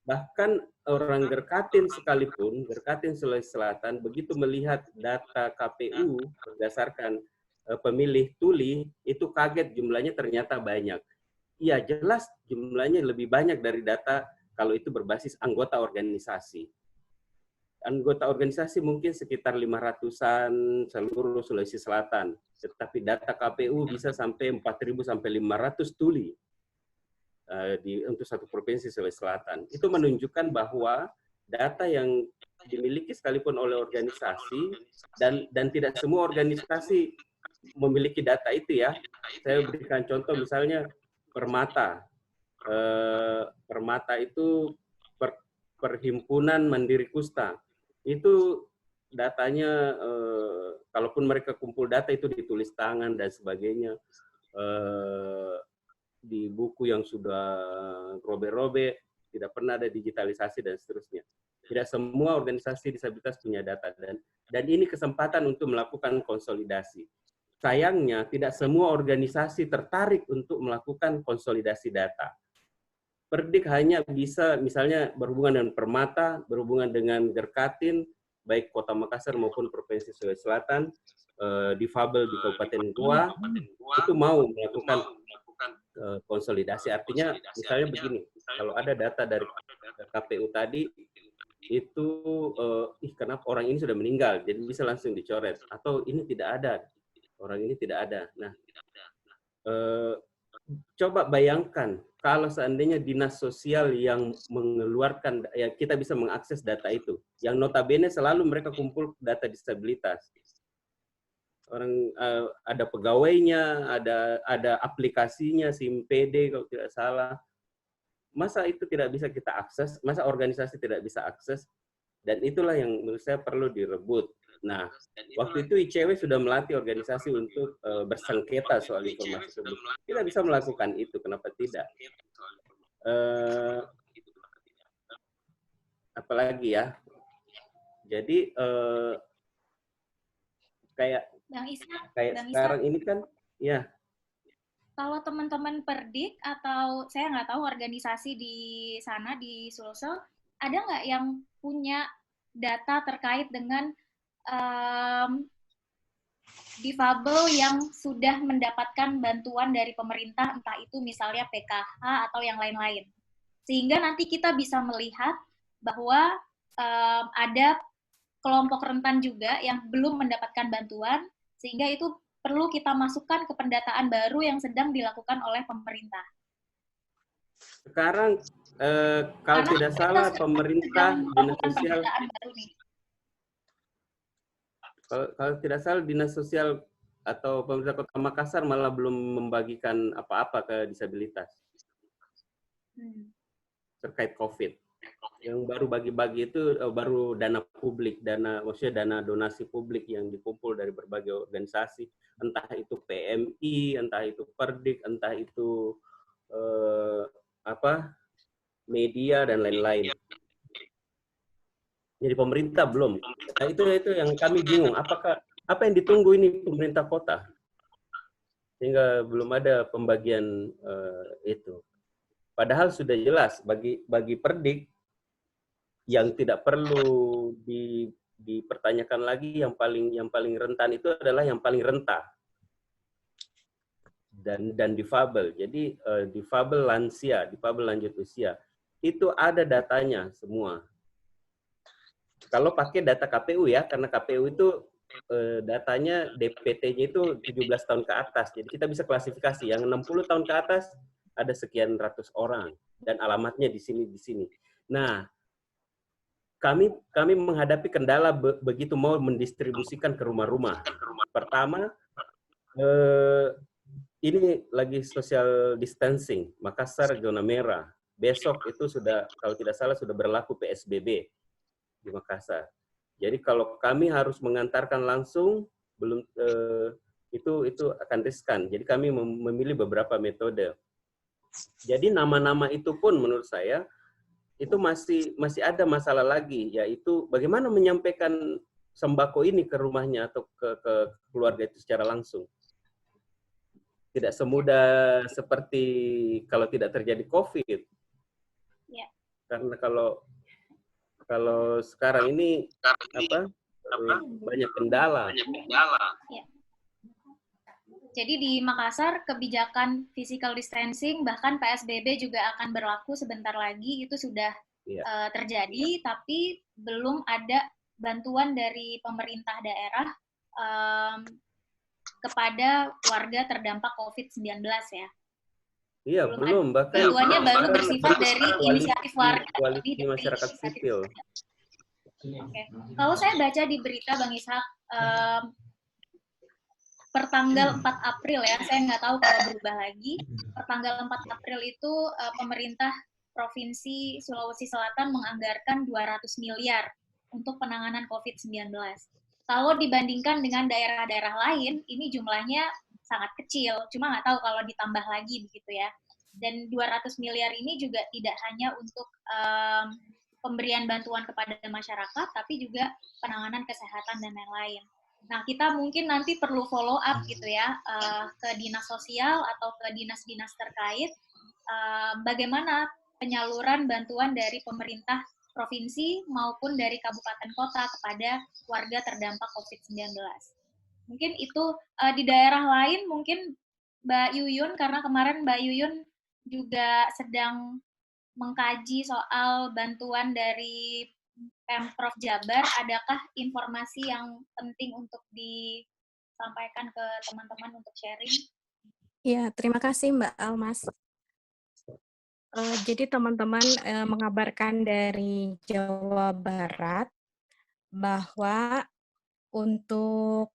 Bahkan orang Gerkatin sekalipun, Gerkatin Sulawesi Selatan, begitu melihat data KPU berdasarkan pemilih tuli, itu kaget jumlahnya ternyata banyak. Iya, jelas jumlahnya lebih banyak dari data kalau itu berbasis anggota organisasi. Anggota organisasi mungkin sekitar 500-an seluruh Sulawesi Selatan. Tetapi data KPU bisa sampai 4.000 sampai 500 tuli. Untuk satu provinsi Sulawesi Selatan. Itu menunjukkan bahwa data yang dimiliki sekalipun oleh organisasi dan tidak semua organisasi memiliki data itu ya. Saya berikan contoh misalnya Permata. Permata itu Perhimpunan Mandiri Kusta. Itu datanya, kalaupun mereka kumpul data itu ditulis tangan dan sebagainya, di buku yang sudah robek-robek, tidak pernah ada digitalisasi dan seterusnya. Tidak semua organisasi disabilitas punya data, dan ini kesempatan untuk melakukan konsolidasi. Sayangnya tidak semua organisasi tertarik untuk melakukan konsolidasi data. Perdik hanya bisa misalnya berhubungan dengan Permata, berhubungan dengan Gerkatin, baik Kota Makassar maupun Provinsi Sulawesi Selatan, difabel di Kabupaten Goa, itu mau melakukan konsolidasi. Artinya misalnya begini, kalau ada data dari KPU tadi, itu kenapa orang ini sudah meninggal, jadi bisa langsung dicoret, atau ini tidak ada, orang ini tidak ada. Nah, coba bayangkan kalau seandainya dinas sosial yang mengeluarkan, ya kita bisa mengakses data itu, yang notabene selalu mereka kumpul data disabilitas. Orang ada pegawainya, ada aplikasinya, SIM-PD kalau tidak salah. Masa itu tidak bisa kita akses? Masa organisasi tidak bisa akses? Dan itulah yang menurut saya perlu direbut. Nah, waktu itu ICW sudah melatih organisasi untuk bersengketa soal informasi tersebut. Kita bisa melakukan itu, kenapa tidak? Apalagi ya? Jadi kayak sekarang ini kan, ya. Kalau teman-teman Perdik atau saya nggak tahu organisasi di sana di Sulsel, ada nggak yang punya data terkait dengan difabel yang sudah mendapatkan bantuan dari pemerintah, entah itu misalnya PKH atau yang lain-lain, sehingga nanti kita bisa melihat bahwa ada kelompok rentan juga yang belum mendapatkan bantuan, sehingga itu perlu kita masukkan ke pendataan baru yang sedang dilakukan oleh pemerintah. Sekarang kalau tidak salah pemerintah dinas sosial, kalau tidak salah dinas sosial atau pemerintah Kota Makassar malah belum membagikan apa-apa ke disabilitas terkait COVID. Yang baru bagi-bagi itu baru dana publik, maksudnya dana donasi publik yang dikumpul dari berbagai organisasi, entah itu PMI, entah itu Perdik, entah itu media dan lain-lain. Jadi pemerintah belum. Nah, itu yang kami bingung. Apa yang ditunggu ini pemerintah kota? Sehingga belum ada pembagian itu. Padahal sudah jelas bagi Perdik yang tidak perlu dipertanyakan lagi, yang paling rentan itu adalah yang paling renta dan difabel. Jadi difabel lansia, difabel lanjut usia itu ada datanya semua. Kalau pakai data KPU ya, karena KPU itu datanya DPT-nya itu 17 tahun ke atas. Jadi kita bisa klasifikasi yang 60 tahun ke atas ada sekian ratus orang dan alamatnya di sini. Nah, kami menghadapi kendala begitu mau mendistribusikan ke rumah-rumah. Pertama, ini lagi social distancing, Makassar zona merah. Besok itu sudah, kalau tidak salah sudah berlaku PSBB di Makassar. Jadi kalau kami harus mengantarkan langsung, belum itu akan riskan. Jadi kami memilih beberapa metode. Jadi nama-nama itu pun menurut saya itu masih ada masalah lagi, yaitu bagaimana menyampaikan sembako ini ke rumahnya atau ke keluarga itu secara langsung. Tidak semudah seperti kalau tidak terjadi COVID. Ya. Karena kalau sekarang ini banyak kendala. Ya. Jadi di Makassar kebijakan physical distancing bahkan PSBB juga akan berlaku sebentar lagi, itu sudah terjadi, tapi belum ada bantuan dari pemerintah daerah kepada warga terdampak COVID-19 ya. Iya, belum. Bahkan bantuannya baru bersifat dari inisiatif warga. Koalisi masyarakat sipil. Oke. Kalau saya baca di berita Bang Ishak, per tanggal 4 April ya, saya nggak tahu kalau berubah lagi. Per tanggal 4 April itu pemerintah Provinsi Sulawesi Selatan menganggarkan 200 miliar untuk penanganan COVID-19. Kalau dibandingkan dengan daerah-daerah lain, ini jumlahnya sangat kecil, cuma nggak tahu kalau ditambah lagi begitu ya. Dan 200 miliar ini juga tidak hanya untuk pemberian bantuan kepada masyarakat, tapi juga penanganan kesehatan dan lain-lain. Nah, kita mungkin nanti perlu follow up gitu ya, ke dinas sosial atau ke dinas-dinas terkait, bagaimana penyaluran bantuan dari pemerintah provinsi maupun dari kabupaten kota kepada warga terdampak COVID-19. Mungkin itu di daerah lain, mungkin Mbak Yuyun, karena kemarin Mbak Yuyun juga sedang mengkaji soal bantuan dari Pemprov Jabar, adakah informasi yang penting untuk disampaikan ke teman-teman untuk sharing? Ya, terima kasih Mbak Almas. Jadi teman-teman mengabarkan dari Jawa Barat bahwa untuk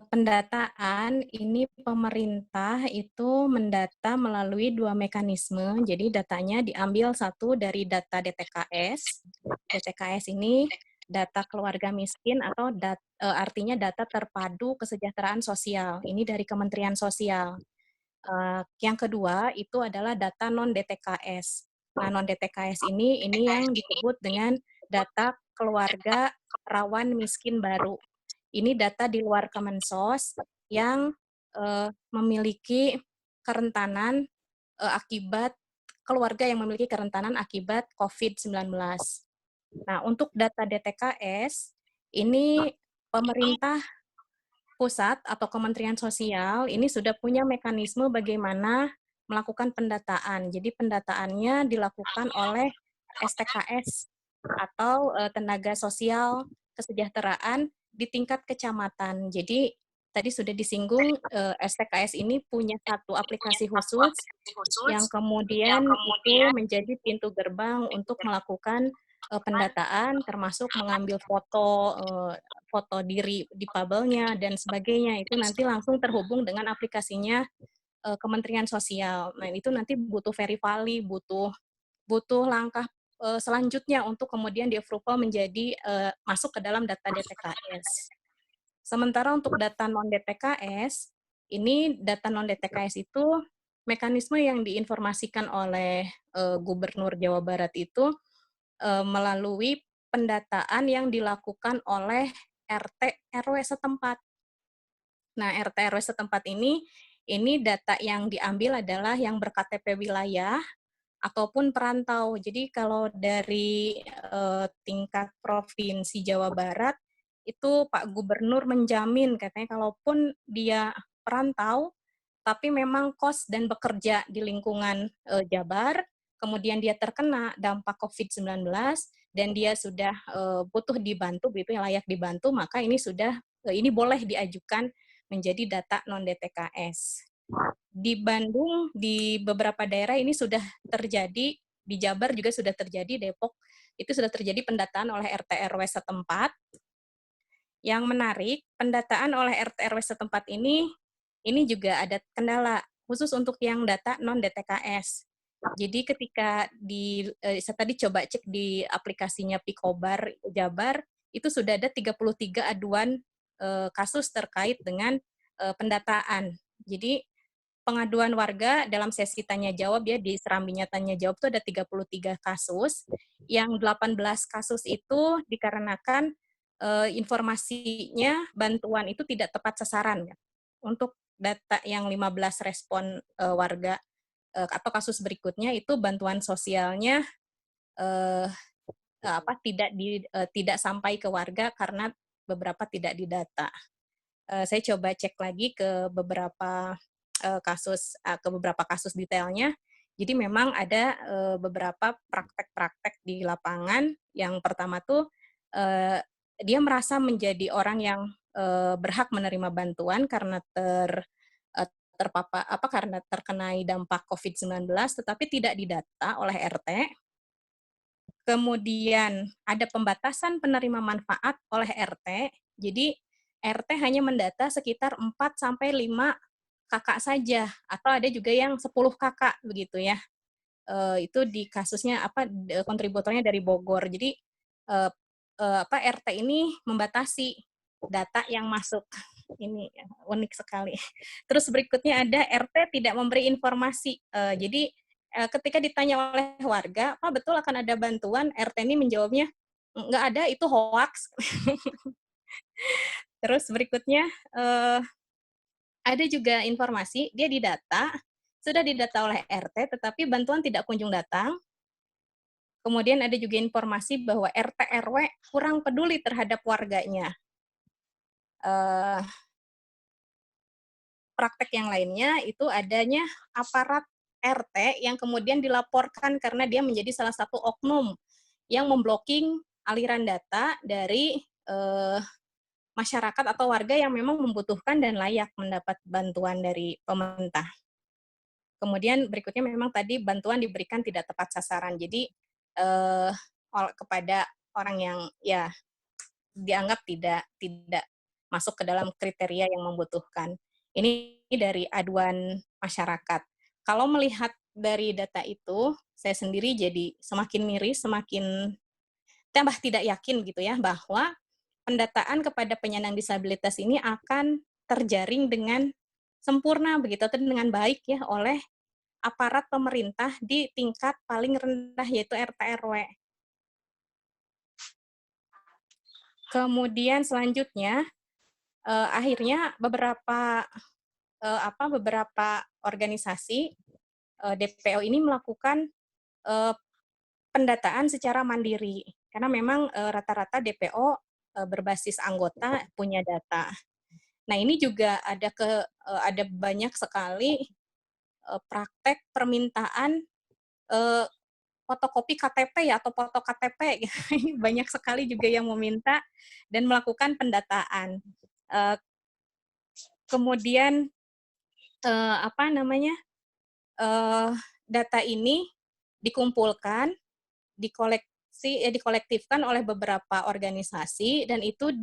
pendataan ini pemerintah itu mendata melalui 2 mekanisme. Jadi datanya diambil satu dari data DTKS. DTKS ini data keluarga miskin atau artinya data terpadu kesejahteraan sosial. Ini dari Kementerian Sosial. Yang kedua itu adalah data non-DTKS. Nah, non-DTKS ini yang disebut dengan data keluarga rawan miskin baru. Ini data di luar Kemensos yang memiliki kerentanan akibat keluarga yang memiliki kerentanan akibat COVID-19. Nah, untuk data DTKS, ini pemerintah pusat atau Kementerian Sosial ini sudah punya mekanisme bagaimana melakukan pendataan. Jadi pendataannya dilakukan oleh STKS atau tenaga sosial kesejahteraan di tingkat kecamatan. Jadi tadi sudah disinggung STKS ini punya satu aplikasi khusus yang kemudian itu menjadi pintu gerbang untuk melakukan pendataan, termasuk mengambil foto diri di difabelnya dan sebagainya. Itu nanti langsung terhubung dengan aplikasinya Kementerian Sosial. Nah, itu nanti butuh verifali, butuh langkah selanjutnya untuk kemudian di-approval menjadi masuk ke dalam data DTKS. Sementara untuk data non-DTKS, ini data non-DTKS itu mekanisme yang diinformasikan oleh Gubernur Jawa Barat itu melalui pendataan yang dilakukan oleh RT RW setempat. Nah, RT RW setempat ini data yang diambil adalah yang ber-KTP wilayah ataupun perantau. Jadi kalau dari tingkat Provinsi Jawa Barat, itu Pak Gubernur menjamin katanya kalaupun dia perantau, tapi memang kos dan bekerja di lingkungan Jabar, kemudian dia terkena dampak COVID-19, dan dia sudah butuh dibantu, begitu yang layak dibantu, maka ini ini boleh diajukan menjadi data non-DTKS. Di Bandung, di beberapa daerah ini sudah terjadi, di Jabar juga sudah terjadi, Depok, itu sudah terjadi pendataan oleh RT RW setempat. Yang menarik, pendataan oleh RT RW setempat ini juga ada kendala, khusus untuk yang data non-DTKS. Jadi ketika saya tadi coba cek di aplikasinya Pikobar Jabar, itu sudah ada 33 aduan kasus terkait dengan pendataan. Jadi pengaduan warga dalam sesi tanya jawab ya, di serambinya tanya jawab itu ada 33 kasus, yang 18 kasus itu dikarenakan informasinya bantuan itu tidak tepat sasaran ya. Untuk data yang 15 respon warga atau kasus berikutnya itu bantuan sosialnya tidak sampai ke warga karena beberapa tidak didata. Saya coba cek lagi ke beberapa kasus detailnya. Jadi memang ada beberapa praktek-praktek di lapangan. Yang pertama tuh dia merasa menjadi orang yang berhak menerima bantuan karena karena terkena dampak COVID-19, tetapi tidak didata oleh RT. Kemudian ada pembatasan penerima manfaat oleh RT. Jadi RT hanya mendata sekitar 4 sampai 5 kakak saja, atau ada juga yang 10 kakak begitu ya. Itu di kasusnya kontributornya dari Bogor. Jadi RT ini membatasi data yang masuk. Ini unik sekali. Terus berikutnya ada RT tidak memberi informasi. Jadi ketika ditanya oleh warga, apa betul akan ada bantuan? RT ini menjawabnya, nggak ada, itu hoax. Terus berikutnya ada juga informasi, dia sudah didata oleh RT, tetapi bantuan tidak kunjung datang. Kemudian ada juga informasi bahwa RT RW kurang peduli terhadap warganya. Praktek yang lainnya itu adanya aparat RT yang kemudian dilaporkan karena dia menjadi salah satu oknum yang memblocking aliran data dari masyarakat atau warga yang memang membutuhkan dan layak mendapat bantuan dari pemerintah. Kemudian berikutnya memang tadi bantuan diberikan tidak tepat sasaran. Jadi kepada orang yang ya dianggap tidak masuk ke dalam kriteria yang membutuhkan. Ini dari aduan masyarakat. Kalau melihat dari data itu, saya sendiri jadi semakin miris, semakin tambah tidak yakin gitu ya bahwa pendataan kepada penyandang disabilitas ini akan terjaring dengan sempurna begitu atau dengan baik ya oleh aparat pemerintah di tingkat paling rendah yaitu RT RW. Kemudian selanjutnya akhirnya beberapa organisasi DPO ini melakukan pendataan secara mandiri karena memang rata-rata DPO berbasis anggota punya data. Nah, ini juga ada banyak sekali praktek permintaan fotokopi KTP ya atau foto KTP. Banyak sekali juga yang meminta dan melakukan pendataan. Kemudian data ini dikumpulkan, dikolektifkan oleh beberapa organisasi dan itu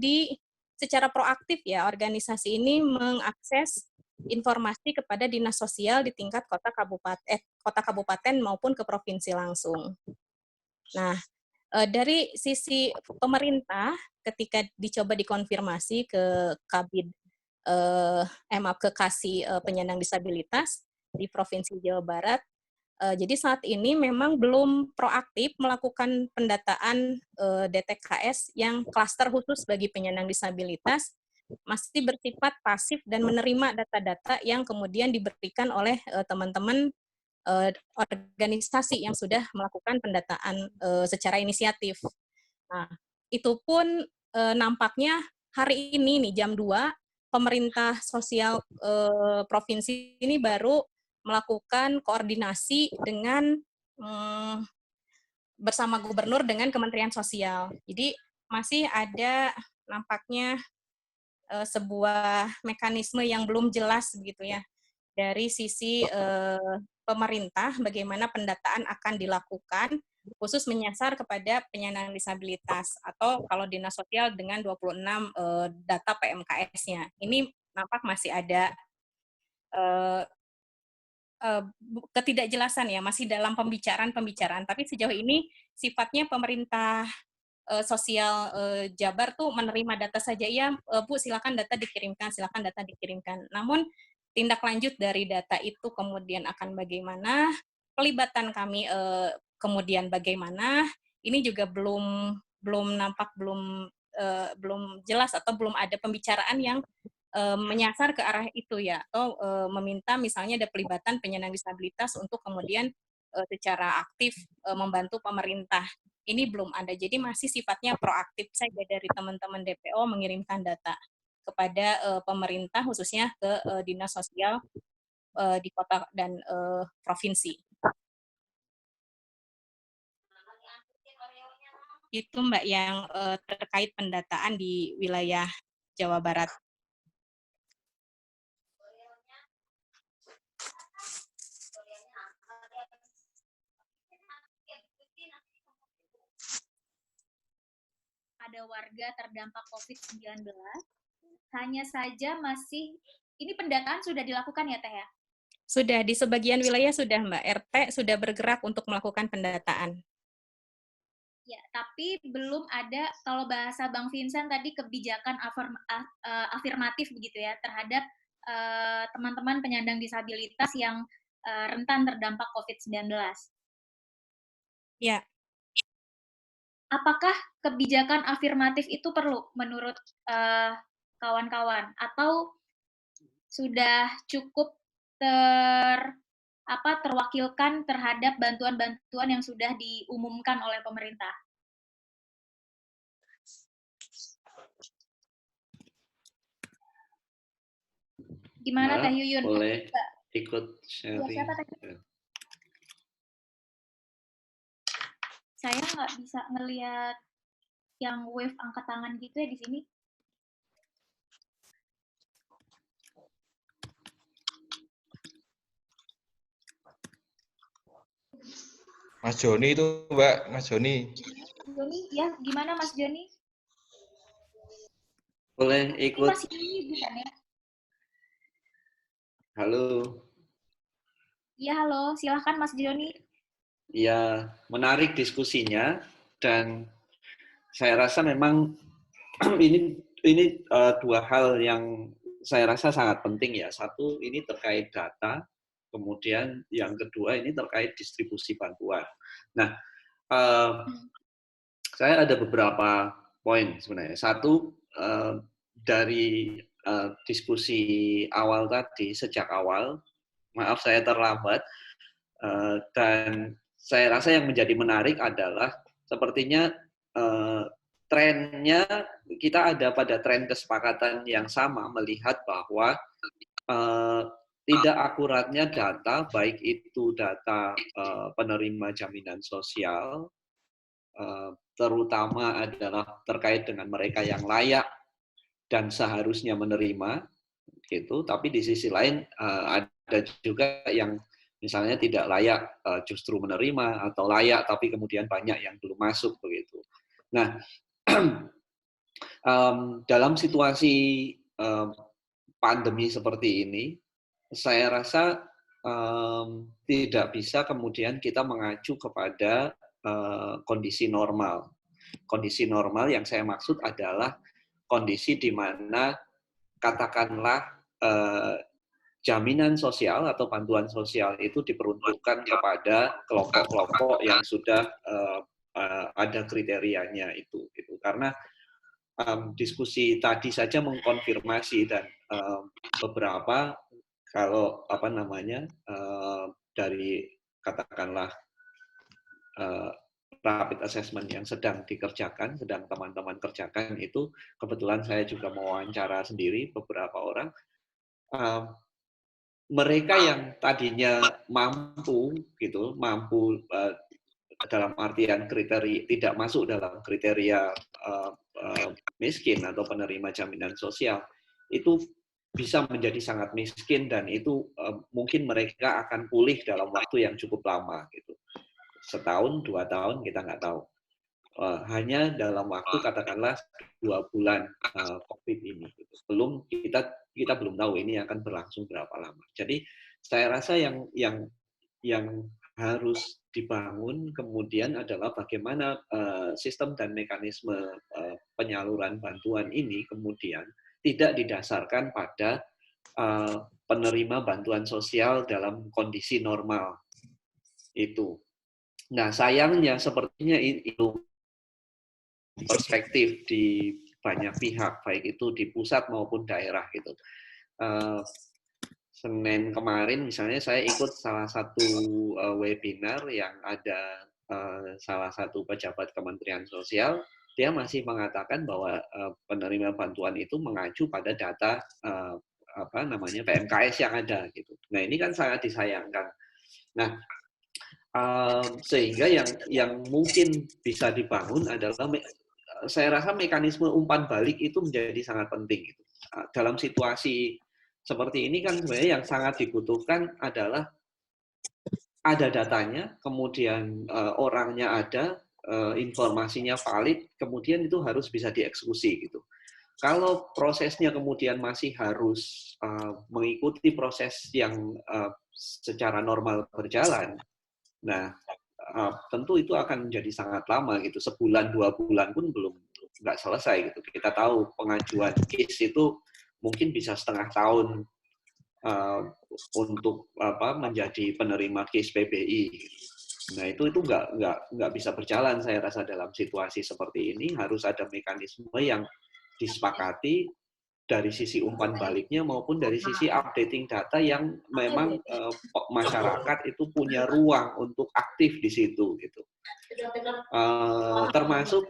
secara proaktif ya organisasi ini mengakses informasi kepada dinas sosial di tingkat kota kabupaten maupun ke provinsi langsung. Nah, dari sisi pemerintah ketika dicoba dikonfirmasi ke Kabid ke Kasih Penyandang Disabilitas di Provinsi Jawa Barat, jadi saat ini memang belum proaktif melakukan pendataan DTKS yang klaster khusus bagi penyandang disabilitas, masih bersifat pasif dan menerima data-data yang kemudian diberikan oleh teman-teman organisasi yang sudah melakukan pendataan secara inisiatif. Nah, itu pun nampaknya hari ini nih jam 2, pemerintah sosial provinsi ini baru melakukan koordinasi dengan bersama gubernur dengan Kementerian Sosial. Jadi masih ada nampaknya sebuah mekanisme yang belum jelas begitu ya dari sisi pemerintah bagaimana pendataan akan dilakukan khusus menyasar kepada penyandang disabilitas atau kalau dinas sosial dengan 26 data PMKS-nya. Ini nampak masih ada ketidakjelasan ya, masih dalam pembicaraan, tapi sejauh ini sifatnya pemerintah sosial Jabar tuh menerima data saja, ya Bu silakan data dikirimkan, namun tindak lanjut dari data itu kemudian akan bagaimana, pelibatan kami kemudian bagaimana, ini juga belum jelas atau belum ada pembicaraan yang menyasar ke arah itu ya, atau meminta misalnya ada pelibatan penyandang disabilitas untuk kemudian secara aktif membantu pemerintah. Ini belum ada, jadi masih sifatnya proaktif saja dari teman-teman DPO mengirimkan data kepada pemerintah, khususnya ke dinas sosial di kota dan provinsi. Itu Mbak yang terkait pendataan di wilayah Jawa Barat. Ada warga terdampak COVID-19 hanya saja masih, ini pendataan sudah dilakukan ya Teh ya? Sudah, di sebagian wilayah sudah Mbak, RT sudah bergerak untuk melakukan pendataan. Ya, tapi belum ada, kalau bahasa Bang Vincent tadi, kebijakan afirmatif begitu ya terhadap teman-teman penyandang disabilitas yang rentan terdampak COVID-19. Ya. Apakah kebijakan afirmatif itu perlu menurut kawan-kawan, atau sudah cukup terwakilkan terhadap bantuan-bantuan yang sudah diumumkan oleh pemerintah? Gimana Teh Yuyun? Boleh ikut sharing. Ya, siapa Teh? Saya nggak bisa ngelihat yang wave angkat tangan gitu ya di sini. Mas Joni itu, Mbak, Mas Joni. Joni, ya gimana Mas Joni? Boleh ikut. Mas Joni bukan ya? Halo. Iya, halo. Silahkan Mas Joni. Ya, menarik diskusinya, dan saya rasa memang ini dua hal yang saya rasa sangat penting ya. Satu, ini terkait data. Kemudian yang kedua ini terkait distribusi bantuan. Nah, saya ada beberapa poin sebenarnya. Satu, dari diskusi awal tadi, sejak awal, maaf saya terlambat, dan saya rasa yang menjadi menarik adalah sepertinya trennya kita ada pada tren kesepakatan yang sama, melihat bahwa tidak akuratnya data, baik itu data penerima jaminan sosial, terutama adalah terkait dengan mereka yang layak dan seharusnya menerima, gitu. Tapi di sisi lain ada juga yang misalnya tidak layak justru menerima, atau layak tapi kemudian banyak yang belum masuk begitu. Nah, dalam situasi pandemi seperti ini, saya rasa tidak bisa kemudian kita mengacu kepada kondisi normal. Kondisi normal yang saya maksud adalah kondisi di mana katakanlah jaminan sosial atau bantuan sosial itu diperuntukkan kepada kelompok-kelompok yang sudah ada kriterianya itu. Karena diskusi tadi saja mengkonfirmasi, dan beberapa kalau dari katakanlah rapid assessment yang sedang dikerjakan, sedang teman-teman kerjakan itu, kebetulan saya juga mewawancara sendiri beberapa orang. Mereka yang tadinya mampu dalam artian kriteria tidak masuk dalam kriteria miskin atau penerima jaminan sosial, itu bisa menjadi sangat miskin, dan itu mungkin mereka akan pulih dalam waktu yang cukup lama, gitu. Setahun, 2 tahun, kita nggak tahu. Hanya dalam waktu katakanlah 2 bulan COVID ini, gitu. Kita belum tahu ini akan berlangsung berapa lama. Jadi saya rasa yang harus dibangun kemudian adalah bagaimana sistem dan mekanisme penyaluran bantuan ini kemudian tidak didasarkan pada penerima bantuan sosial dalam kondisi normal itu. Nah, sayangnya sepertinya itu perspektif di banyak pihak, baik itu di pusat maupun daerah gitu. Senin kemarin misalnya saya ikut salah satu webinar yang ada salah satu pejabat Kementerian Sosial, dia masih mengatakan bahwa penerima bantuan itu mengacu pada data PMKS yang ada gitu. Nah, ini kan sangat disayangkan. Nah, sehingga yang mungkin bisa dibangun adalah, saya rasa mekanisme umpan balik itu menjadi sangat penting gitu. Dalam situasi seperti ini kan sebenarnya yang sangat dibutuhkan adalah ada datanya, kemudian orangnya ada, informasinya valid, kemudian itu harus bisa dieksekusi gitu. kalau prosesnya kemudian masih harus mengikuti proses yang secara normal berjalan, nah tentu itu akan menjadi sangat lama gitu. Sebulan 2 bulan pun belum nggak selesai gitu. Kita tahu pengajuan case itu mungkin bisa setengah tahun untuk menjadi penerima case PBI. Nah itu nggak bisa berjalan saya rasa dalam situasi seperti ini. Harus ada mekanisme yang disepakati dari sisi umpan baliknya maupun dari sisi updating data yang memang masyarakat itu punya ruang untuk aktif di situ gitu. Termasuk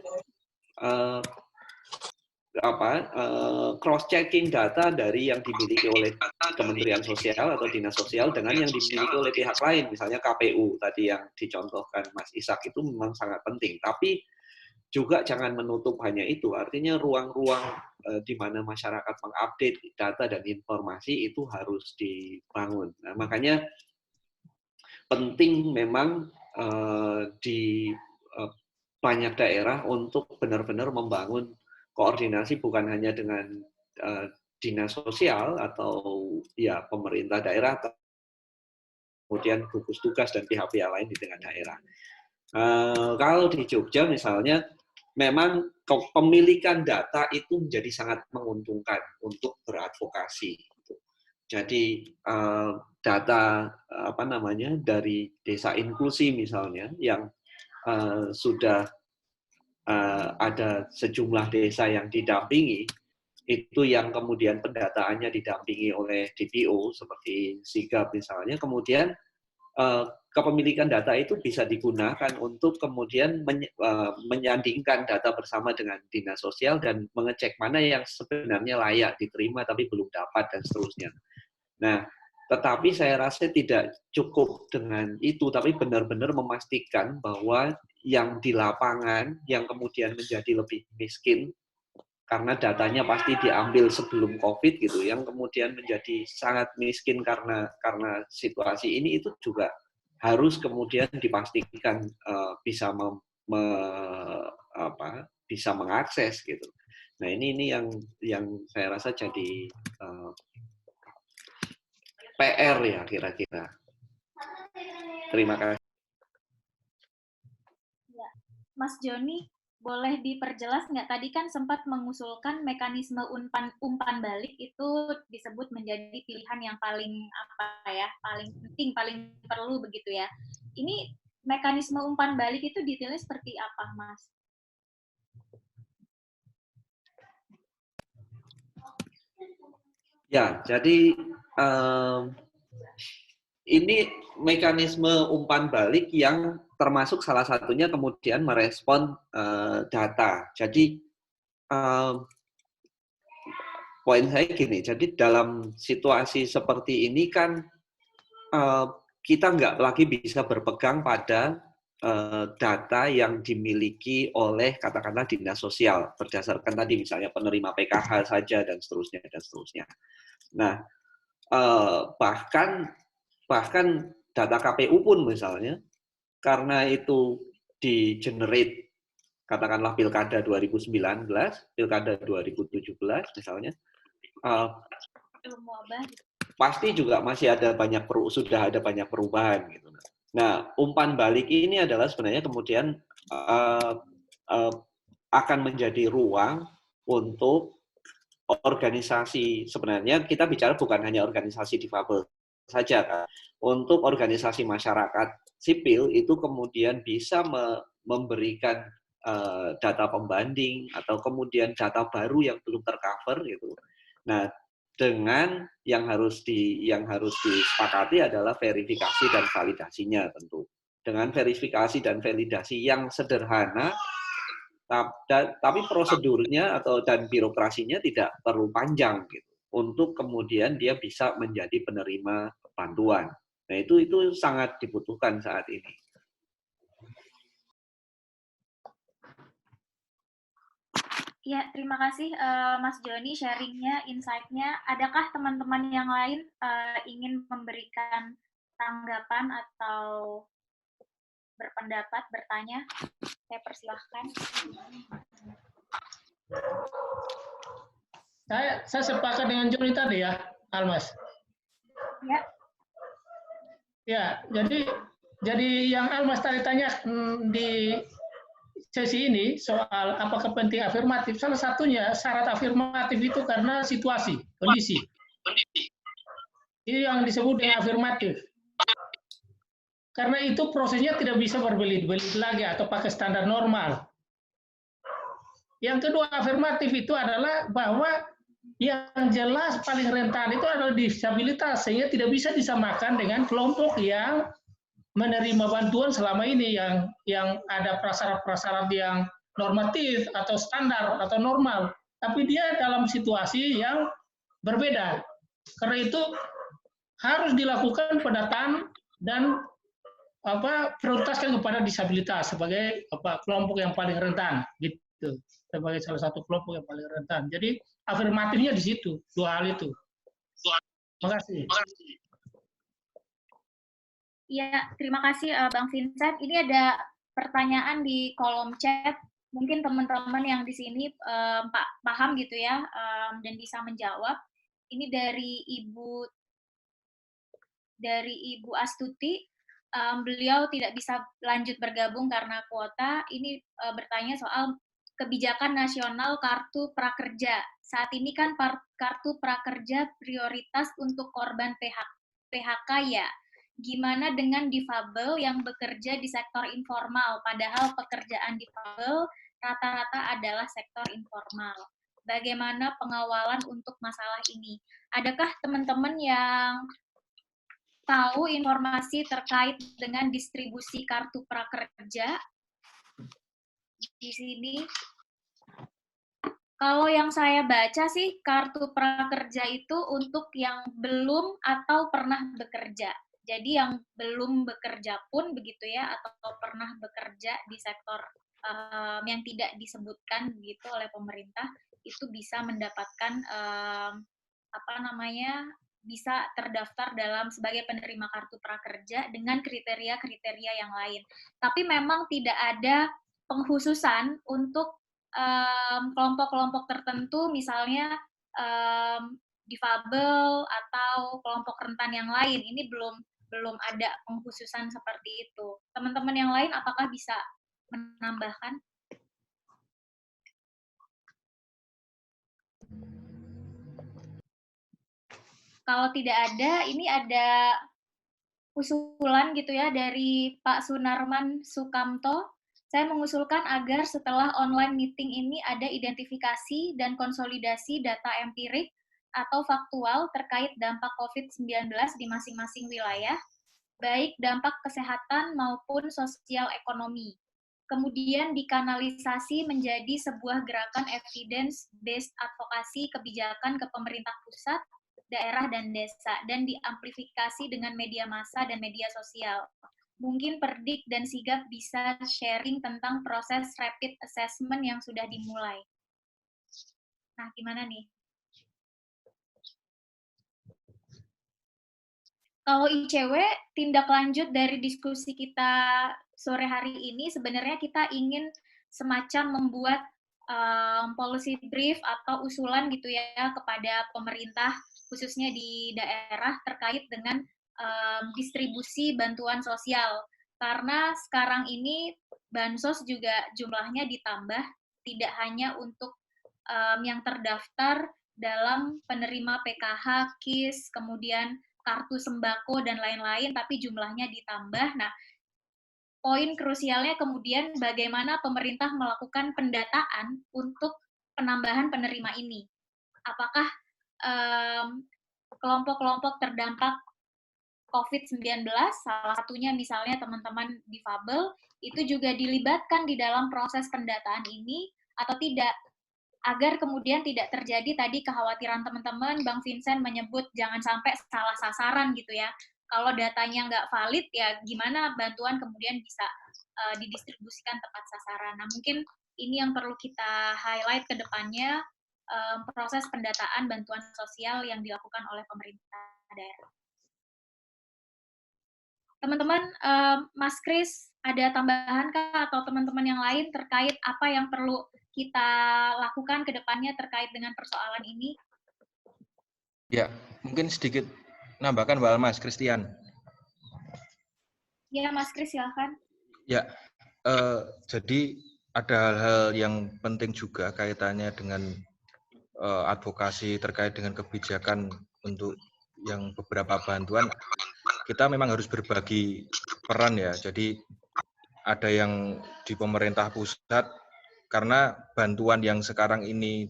cross checking data dari yang dimiliki oleh Kementerian Sosial atau Dinas Sosial dengan yang dimiliki oleh pihak lain, misalnya KPU tadi yang dicontohkan Mas Ishak itu memang sangat penting. Tapi juga jangan menutup hanya itu, artinya ruang-ruang di mana masyarakat mengupdate data dan informasi itu harus dibangun. Nah, makanya penting memang di banyak daerah untuk benar-benar membangun koordinasi bukan hanya dengan dinas sosial atau ya pemerintah daerah, kemudian gugus tugas dan pihak-pihak lain di tengah daerah. Kalau di Jogja misalnya, memang kepemilikan data itu menjadi sangat menguntungkan untuk beradvokasi. Jadi data dari desa inklusi misalnya yang sudah ada sejumlah desa yang didampingi, itu yang kemudian pendataannya didampingi oleh DPO seperti Sigap misalnya, kemudian kepemilikan data itu bisa digunakan untuk kemudian menyandingkan data bersama dengan dinas sosial dan mengecek mana yang sebenarnya layak diterima tapi belum dapat dan seterusnya. Nah, tetapi saya rasa tidak cukup dengan itu, tapi benar-benar memastikan bahwa yang di lapangan yang kemudian menjadi lebih miskin karena datanya pasti diambil sebelum COVID gitu, yang kemudian menjadi sangat miskin karena situasi ini itu juga harus kemudian dipastikan bisa bisa mengakses gitu. Nah ini yang saya rasa jadi PR ya kira-kira. Terima kasih. Ya. Mas Joni, boleh diperjelas nggak? Tadi kan sempat mengusulkan mekanisme umpan balik itu disebut menjadi pilihan yang paling paling penting, paling perlu begitu ya. Ini mekanisme umpan balik itu detailnya seperti apa, Mas? Ya, jadi ini mekanisme umpan balik yang termasuk salah satunya kemudian merespon data. Jadi poin saya gini, jadi dalam situasi seperti ini kan kita nggak lagi bisa berpegang pada data yang dimiliki oleh katakanlah dinas sosial berdasarkan tadi misalnya penerima PKH saja dan seterusnya dan seterusnya. Nah, bahkan data KPU pun misalnya karena itu di-generate katakanlah pilkada 2019, pilkada 2017 misalnya, pasti juga masih ada sudah ada banyak perubahan gitu. Nah, umpan balik ini adalah sebenarnya kemudian akan menjadi ruang untuk organisasi, sebenarnya kita bicara bukan hanya organisasi difabel saja kan. Untuk organisasi masyarakat sipil itu kemudian bisa memberikan data pembanding atau kemudian data baru yang belum tercover gitu. Nah, dengan yang harus disepakati adalah verifikasi dan validasinya tentu. Dengan verifikasi dan validasi yang sederhana, tapi prosedurnya dan birokrasinya tidak perlu panjang gitu untuk kemudian dia bisa menjadi penerima bantuan. Nah, itu sangat dibutuhkan saat ini. Ya, terima kasih Mas Joni sharingnya, insight-nya. Adakah teman-teman yang lain ingin memberikan tanggapan atau berpendapat, bertanya? Saya persilahkan. Saya sepakat dengan Joni tadi ya, Almas. Ya. Ya, jadi yang Almas tadi tanya di sesi ini soal apakah penting afirmatif, salah satunya syarat afirmatif itu karena situasi, kondisi. Ini yang disebut dengan afirmatif. Karena itu prosesnya tidak bisa berbelit-belit lagi atau pakai standar normal. Yang kedua, afirmatif itu adalah bahwa yang jelas paling rentan itu adalah disabilitas, sehingga tidak bisa disamakan dengan kelompok yang menerima bantuan selama ini yang ada prasyarat-prasyarat yang normatif atau standar atau normal, tapi dia dalam situasi yang berbeda. Karena itu harus dilakukan pendataan dan prioritaskan kepada disabilitas sebagai kelompok yang paling rentan, gitu, sebagai salah satu kelompok yang paling rentan. Jadi afirmatifnya di situ, dua hal itu. Terima kasih. Iya, terima kasih Bang Vincent. Ini ada pertanyaan di kolom chat. Mungkin teman-teman yang di sini paham gitu ya dan bisa menjawab. Ini dari Ibu Astuti. Beliau tidak bisa lanjut bergabung karena kuota. Ini bertanya soal kebijakan nasional kartu prakerja. Saat ini kan kartu prakerja prioritas untuk korban PHK ya. Gimana dengan difabel yang bekerja di sektor informal, padahal pekerjaan difabel rata-rata adalah sektor informal. Bagaimana pengawalan untuk masalah ini? Adakah teman-teman yang tahu informasi terkait dengan distribusi kartu prakerja? Di sini, kalau yang saya baca sih, kartu prakerja itu untuk yang belum atau pernah bekerja. Jadi yang belum bekerja pun begitu ya, atau pernah bekerja di sektor yang tidak disebutkan begitu oleh pemerintah, itu bisa mendapatkan bisa terdaftar sebagai penerima kartu prakerja dengan kriteria-kriteria yang lain. Tapi memang tidak ada pengkhususan untuk kelompok-kelompok tertentu, misalnya difabel atau kelompok rentan yang lain. Ini belum ada pengkhususan seperti itu. Teman-teman yang lain apakah bisa menambahkan? Kalau tidak ada, ini ada usulan gitu ya dari Pak Sunarman Sukamto. Saya mengusulkan agar setelah online meeting ini ada identifikasi dan konsolidasi data empirik atau faktual terkait dampak COVID-19 di masing-masing wilayah, baik dampak kesehatan maupun sosial ekonomi. Kemudian dikanalisasi menjadi sebuah gerakan evidence-based advokasi kebijakan ke pemerintah pusat, daerah, dan desa, dan diamplifikasi dengan media massa dan media sosial. Mungkin Perdik dan Sigap bisa sharing tentang proses rapid assessment yang sudah dimulai. Nah, gimana nih? Kalau ICW, tindak lanjut dari diskusi kita sore hari ini, sebenarnya kita ingin semacam membuat policy brief atau usulan gitu ya kepada pemerintah, khususnya di daerah terkait dengan distribusi bantuan sosial. Karena sekarang ini bansos juga jumlahnya ditambah, tidak hanya untuk yang terdaftar dalam penerima PKH, KIS, kemudian kartu sembako dan lain-lain, tapi jumlahnya ditambah. Nah, poin krusialnya kemudian bagaimana pemerintah melakukan pendataan untuk penambahan penerima ini. Apakah kelompok-kelompok terdampak COVID-19, salah satunya misalnya teman-teman difabel, itu juga dilibatkan di dalam proses pendataan ini atau tidak, agar kemudian tidak terjadi tadi kekhawatiran teman-teman, Bang Vincent menyebut jangan sampai salah sasaran gitu ya. Kalau datanya nggak valid, ya gimana bantuan kemudian bisa didistribusikan tepat sasaran. Nah, mungkin ini yang perlu kita highlight ke depannya, proses pendataan bantuan sosial yang dilakukan oleh pemerintah daerah. Teman-teman, Mas Kris, ada tambahan kah atau teman-teman yang lain terkait apa yang perlu kita lakukan ke depannya terkait dengan persoalan ini? Ya, mungkin sedikit nambahkan Mbak Almas, Christian. Ya, Mas Kris, silakan. Ya, jadi ada hal-hal yang penting juga kaitannya dengan advokasi terkait dengan kebijakan untuk yang beberapa bantuan. Kita memang harus berbagi peran ya. Jadi ada yang di pemerintah pusat, karena bantuan yang sekarang ini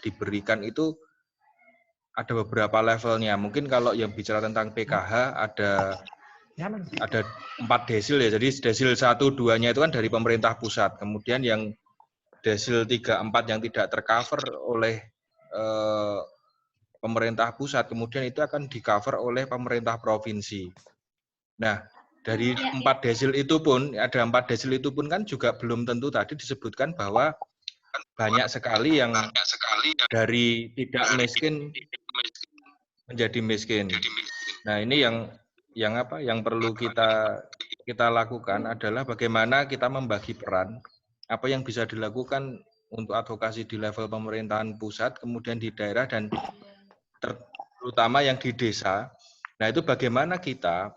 diberikan itu ada beberapa levelnya. Mungkin kalau yang bicara tentang PKH ada 4 desil ya. Jadi desil 1, 2-nya itu kan dari pemerintah pusat. Kemudian yang desil 3, 4 yang tidak tercover oleh pemerintah pusat, kemudian itu akan di-cover oleh pemerintah provinsi. Nah, dari 4 desil itu pun, ada 4 desil itu pun kan juga belum tentu tadi disebutkan bahwa banyak sekali yang dari tidak miskin menjadi miskin. Nah, ini yang perlu kita lakukan adalah bagaimana kita membagi peran, apa yang bisa dilakukan untuk advokasi di level pemerintahan pusat, kemudian di daerah, dan terutama yang di desa. Nah, itu bagaimana kita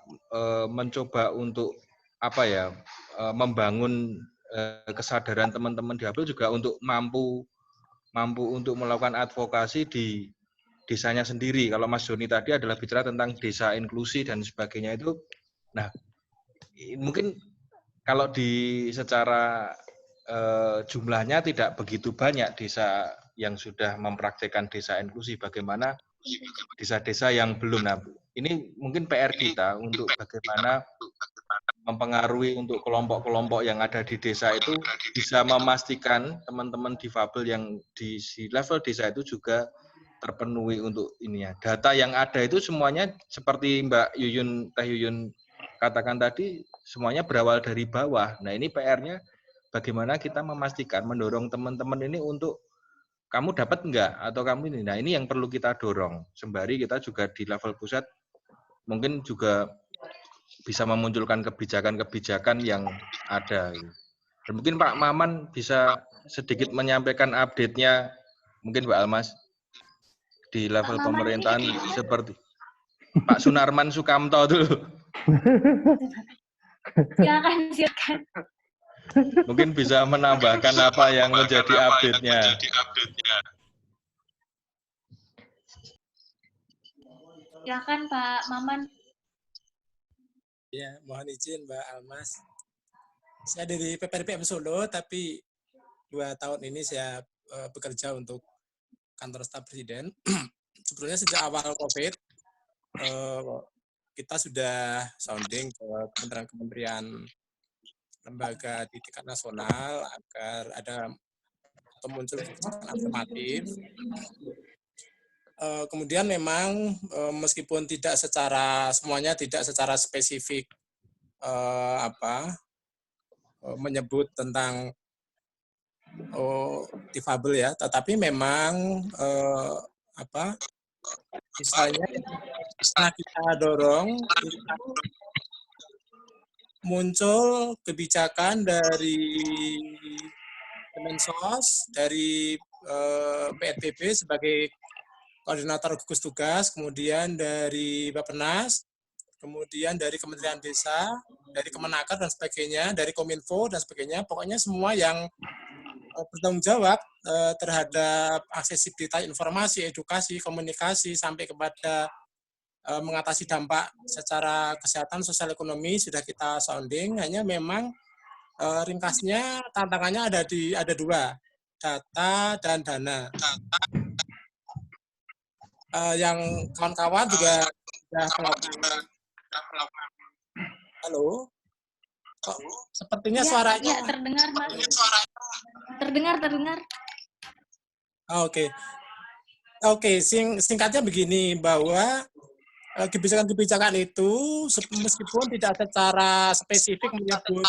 mencoba untuk membangun kesadaran teman-teman difabel juga untuk mampu untuk melakukan advokasi di desanya sendiri. Kalau Mas Joni tadi adalah bicara tentang desa inklusi dan sebagainya itu. Nah, mungkin kalau secara jumlahnya tidak begitu banyak desa yang sudah mempraktikkan desa inklusi, bagaimana desa-desa yang belum. Nah, ini mungkin PR kita untuk bagaimana mempengaruhi untuk kelompok-kelompok yang ada di desa itu bisa memastikan teman-teman difabel yang di level desa itu juga terpenuhi untuk ini ya. Data yang ada itu semuanya seperti Mbak Teh Yuyun katakan tadi, semuanya berawal dari bawah. Nah, ini PR-nya bagaimana kita memastikan, mendorong teman-teman ini untuk kamu dapat enggak atau kamu ini. Nah, ini yang perlu kita dorong. Sembari kita juga di level pusat mungkin juga bisa memunculkan kebijakan-kebijakan yang ada. Dan mungkin Pak Maman bisa sedikit menyampaikan update-nya, mungkin Mbak Almas, di level pemerintahan seperti Pak Sunarman Sukamto dulu. Silakan. Mungkin bisa menambahkan apa yang menjadi update-nya. Silakan Pak Maman. Ya, mohon izin Mbak Almas. Saya dari PPRPM Solo, tapi 2 tahun ini saya bekerja untuk kantor staf presiden. Sebetulnya sejak awal COVID, kita sudah sounding ke kementerian lembaga di tingkat nasional agar ada atau muncul kebijakan alternatif. Kemudian memang meskipun tidak semuanya tidak secara spesifik menyebut tentang difabel ya, tetapi memang misalnya kita dorong itu muncul kebijakan dari Kemensos, dari PNPB sebagai koordinator gugus tugas, kemudian dari Bappenas, kemudian dari Kementerian Desa, dari Kemenaker dan sebagainya, dari Kominfo dan sebagainya, pokoknya semua yang bertanggung jawab terhadap aksesibilitas informasi, edukasi, komunikasi, sampai kepada mengatasi dampak secara kesehatan, sosial, ekonomi sudah kita sounding. Hanya memang ringkasnya tantangannya ada 2, data dan dana. Yang kawan-kawan juga sudah melakukan. Halo, kok sepertinya suaranya terdengar, Mas. Terdengar. Oke, singkatnya begini, bahwa kebijakan-kebijakan itu meskipun tidak secara spesifik menyebut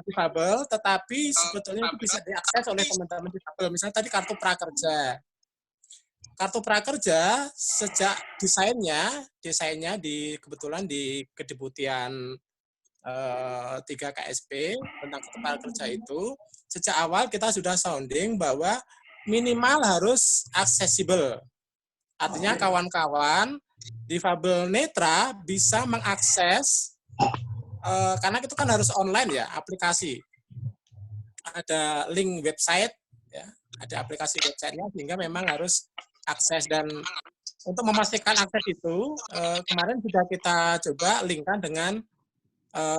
difabel, tetapi sebetulnya itu bisa diakses oleh teman-teman difabel. Misalnya tadi kartu prakerja. Kartu prakerja sejak desainnya kebetulan di Kedeputian 3 KSP tentang kartu prakerja itu, sejak awal kita sudah sounding bahwa minimal harus aksesibel. Artinya kawan-kawan difabel netra bisa mengakses, karena itu kan harus online ya, aplikasi. Ada link website, ya, ada aplikasi websitenya, sehingga memang harus akses. Dan untuk memastikan akses itu, kemarin sudah kita coba linkkan dengan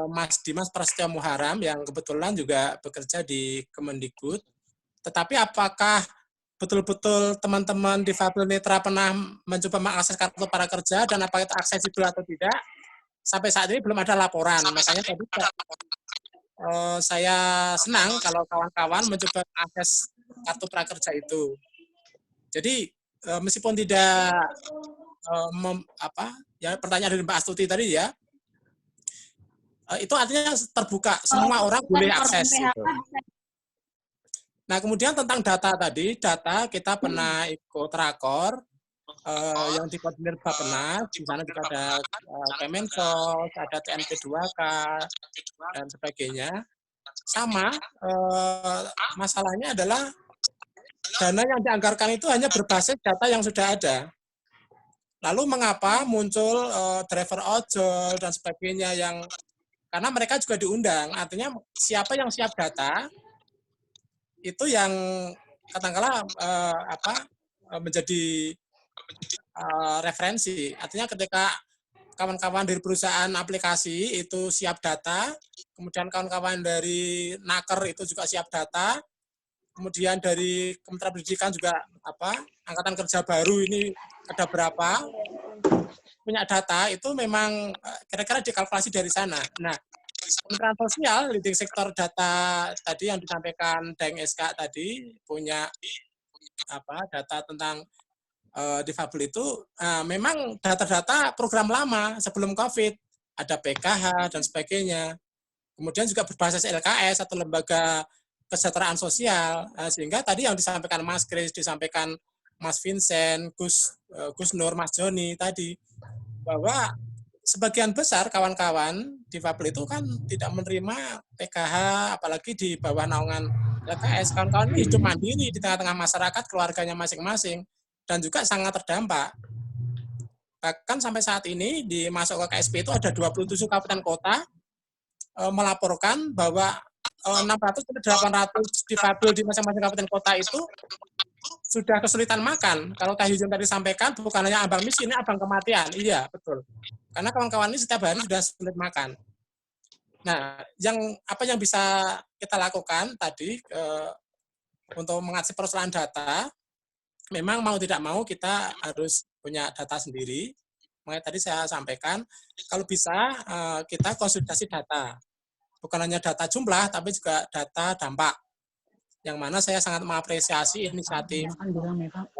Mas Dimas Prasetyo Muharam yang kebetulan juga bekerja di Kemendikbud. Tetapi apakah betul-betul teman-teman difabel netra pernah mencoba mengakses kartu prakerja dan apakah itu aksesibel atau tidak? Sampai saat ini belum ada laporan. Makanya tadi saya senang kalau kawan-kawan mencoba mengakses kartu prakerja itu. Jadi meskipun tidak ya pertanyaan dari Mbak Astuti tadi ya, itu artinya terbuka, semua orang boleh akses. Gitu. Nah, kemudian tentang data tadi, data kita pernah ikut rakor yang dikoordinir Bappenas, di sana juga ada Kemensos, ada TNP2K, dan sebagainya. Sama, masalahnya adalah dana yang dianggarkan itu hanya berbasis data yang sudah ada. Lalu mengapa muncul driver ojol dan sebagainya yang karena mereka juga diundang, artinya siapa yang siap data itu yang katakanlah menjadi referensi. Artinya ketika kawan-kawan dari perusahaan aplikasi itu siap data, kemudian kawan-kawan dari Naker itu juga siap data, kemudian dari Kementerian Pendidikan juga angkatan kerja baru ini ada berapa punya data, itu memang kira-kira dikalkulasi dari sana. Nah, Kementerian Sosial, leading sektor data tadi yang disampaikan Deng SK tadi, punya data tentang difabel itu, memang data-data program lama sebelum COVID, ada PKH dan sebagainya. Kemudian juga berbasis LKS atau Lembaga Kesejahteraan Sosial, sehingga tadi yang disampaikan Mas Kris, disampaikan Mas Vincent, Gus Nur, Mas Joni tadi, bahwa sebagian besar kawan-kawan difabel itu kan tidak menerima PKH, apalagi di bawah naungan LKS. Kawan-kawan ini hidup mandiri di tengah-tengah masyarakat, keluarganya masing-masing, dan juga sangat terdampak. Bahkan sampai saat ini, di masuk ke KSP itu ada 27 kabupaten kota melaporkan bahwa 600-800 difabel di masing-masing kabupaten kota itu sudah kesulitan makan. Kalau Kak Hyun tadi sampaikan, bukan hanya abang miskin, ini abang kematian. Iya, betul. Karena kawan-kawan ini setiap hari sudah sulit makan. Nah, apa yang bisa kita lakukan tadi untuk mengatasi persoalan data, memang mau tidak mau kita harus punya data sendiri. Makanya tadi saya sampaikan, kalau bisa kita konsultasi data. Bukan hanya data jumlah, tapi juga data dampak. Yang mana saya sangat mengapresiasi inisiatif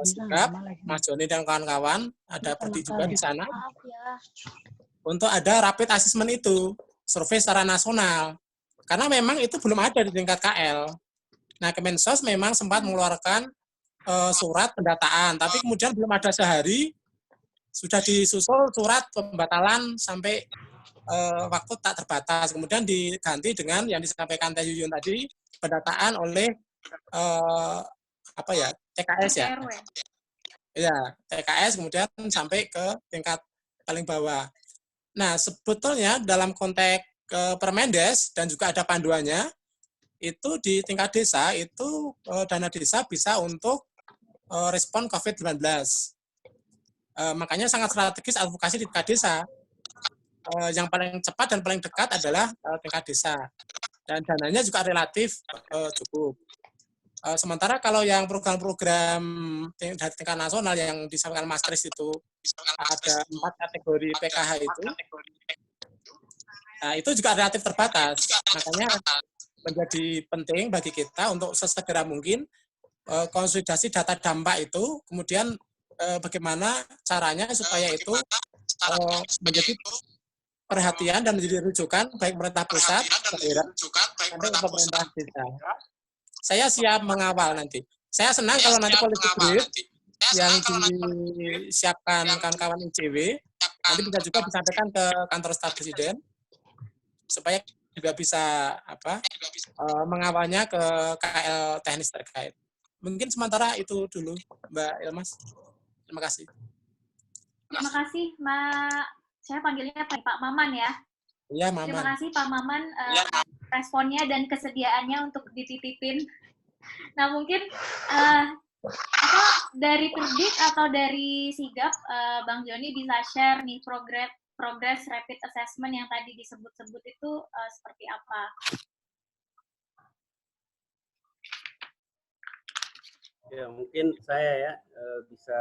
Sigap, Mas Joni dan kawan-kawan, ada Budi juga di sana, untuk ada rapid assessment itu, survei secara nasional. Karena memang itu belum ada di tingkat KL. Nah, Kemensos memang sempat mengeluarkan surat pendataan, tapi kemudian belum ada sehari, sudah disusul surat pembatalan sampai waktu tak terbatas. Kemudian diganti dengan yang disampaikan Teh Yuyun tadi, pendataan oleh TKS ya. Ya, TKS kemudian sampai ke tingkat paling bawah. Nah, sebetulnya dalam konteks Permendes dan juga ada panduannya, itu di tingkat desa itu dana desa bisa untuk respon COVID-19. Makanya sangat strategis advokasi di tingkat desa. Yang paling cepat dan paling dekat adalah tingkat desa. Dan dananya juga relatif cukup. Sementara kalau yang program-program dari tingkat nasional yang disampaikan Mas Kris itu ada 4 kategori PKH itu juga relatif terbatas. Makanya menjadi penting bagi kita untuk sesegera mungkin konsolidasi data dampak itu, kemudian bagaimana caranya supaya itu menjadi perhatian dan menjadi rujukan baik pemerintah pusat, daerah, sampai pemerintah desa. Saya siap mengawal nanti. Saya senang kalau nanti policy brief yang disiapkan kawan-kawan ICW nanti bisa juga disampaikan ke kantor staf presiden. supaya juga bisa mengawalnya ke KL teknis terkait. Mungkin sementara itu dulu, Mbak Ilmas. Terima kasih. Terima kasih, saya panggilnya Pak Maman ya. Iya, Maman. Terima kasih Pak Maman responnya dan kesediaannya untuk dititipin. Nah, mungkin dari Perdik atau dari Sigap, Bang Joni bisa share nih progress rapid assessment yang tadi disebut-sebut itu seperti apa? Ya, mungkin saya ya bisa.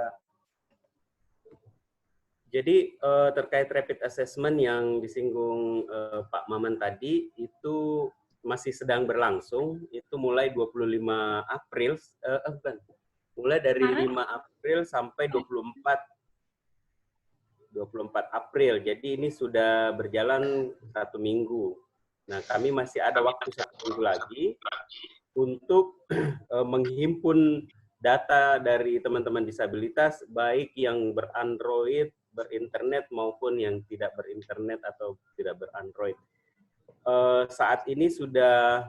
Jadi terkait rapid assessment yang disinggung Pak Maman tadi itu masih sedang berlangsung. Itu mulai 25 April, mulai dari 5 April sampai 24 April. Jadi ini sudah berjalan 1 minggu. Nah, kami masih ada waktu 1 minggu lagi untuk menghimpun data dari teman-teman disabilitas, baik yang ber-Android, berinternet maupun yang tidak berinternet atau tidak ber-Android. Saat ini sudah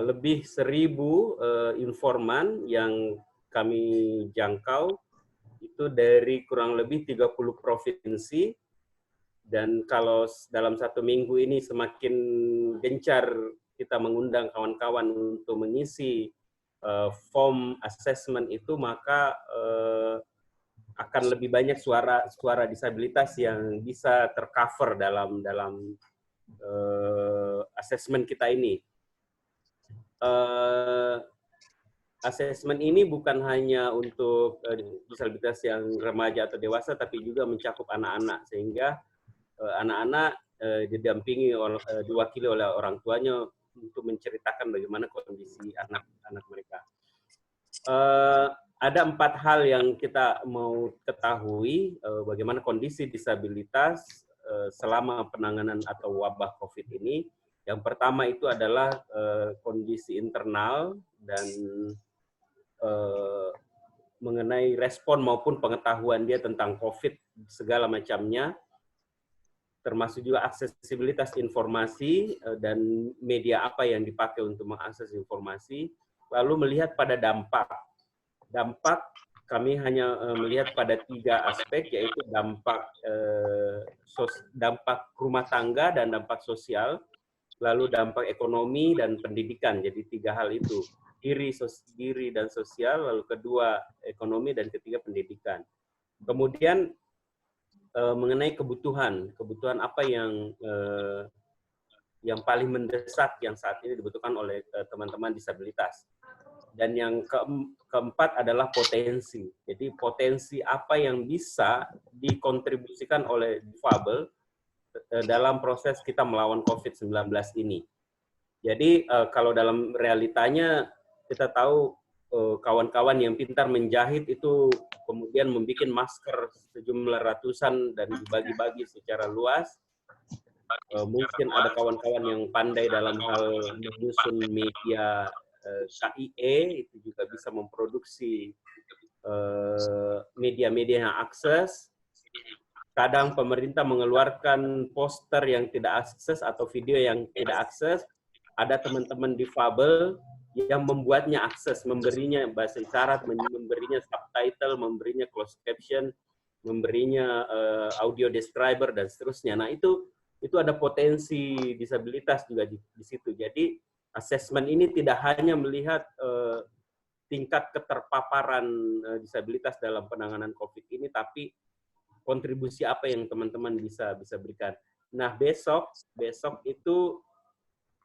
lebih 1.000 informan yang kami jangkau, itu dari kurang lebih 30 provinsi, dan kalau dalam 1 minggu ini semakin gencar kita mengundang kawan-kawan untuk mengisi form assessment itu, maka akan lebih banyak suara disabilitas yang bisa tercover dalam assessment kita ini. Assessment ini bukan hanya untuk disabilitas yang remaja atau dewasa, tapi juga mencakup anak-anak, sehingga anak-anak didampingi diwakili oleh orang tuanya untuk menceritakan bagaimana kondisi anak-anak mereka. Ada 4 hal yang kita mau ketahui bagaimana kondisi disabilitas selama penanganan atau wabah COVID ini. Yang pertama itu adalah kondisi internal dan mengenai respon maupun pengetahuan dia tentang COVID segala macamnya, termasuk juga aksesibilitas informasi dan media apa yang dipakai untuk mengakses informasi. Lalu melihat pada dampak. Dampak kami hanya melihat pada 3 aspek, yaitu dampak dampak rumah tangga dan dampak sosial, lalu dampak ekonomi dan pendidikan. Jadi 3 hal itu, diri dan sosial, lalu kedua ekonomi, dan ketiga pendidikan. Kemudian mengenai kebutuhan apa yang paling mendesak yang saat ini dibutuhkan oleh teman-teman disabilitas. Dan yang keempat adalah potensi. Jadi potensi apa yang bisa dikontribusikan oleh difabel dalam proses kita melawan COVID-19 ini. Jadi kalau dalam realitanya kita tahu kawan-kawan yang pintar menjahit itu kemudian membuat masker sejumlah ratusan dan dibagi-bagi secara luas. Mungkin ada kawan-kawan yang pandai dalam hal menyusun media KIE, itu juga bisa memproduksi media-media yang akses. Kadang pemerintah mengeluarkan poster yang tidak akses atau video yang tidak akses. Ada teman-teman difabel yang membuatnya akses, memberinya bahasa isyarat, memberinya subtitle, memberinya closed caption, memberinya audio describer, dan seterusnya. Nah, itu ada potensi disabilitas juga di situ. Jadi assessment ini tidak hanya melihat tingkat keterpaparan disabilitas dalam penanganan COVID ini, tapi kontribusi apa yang teman-teman bisa berikan. Nah, besok itu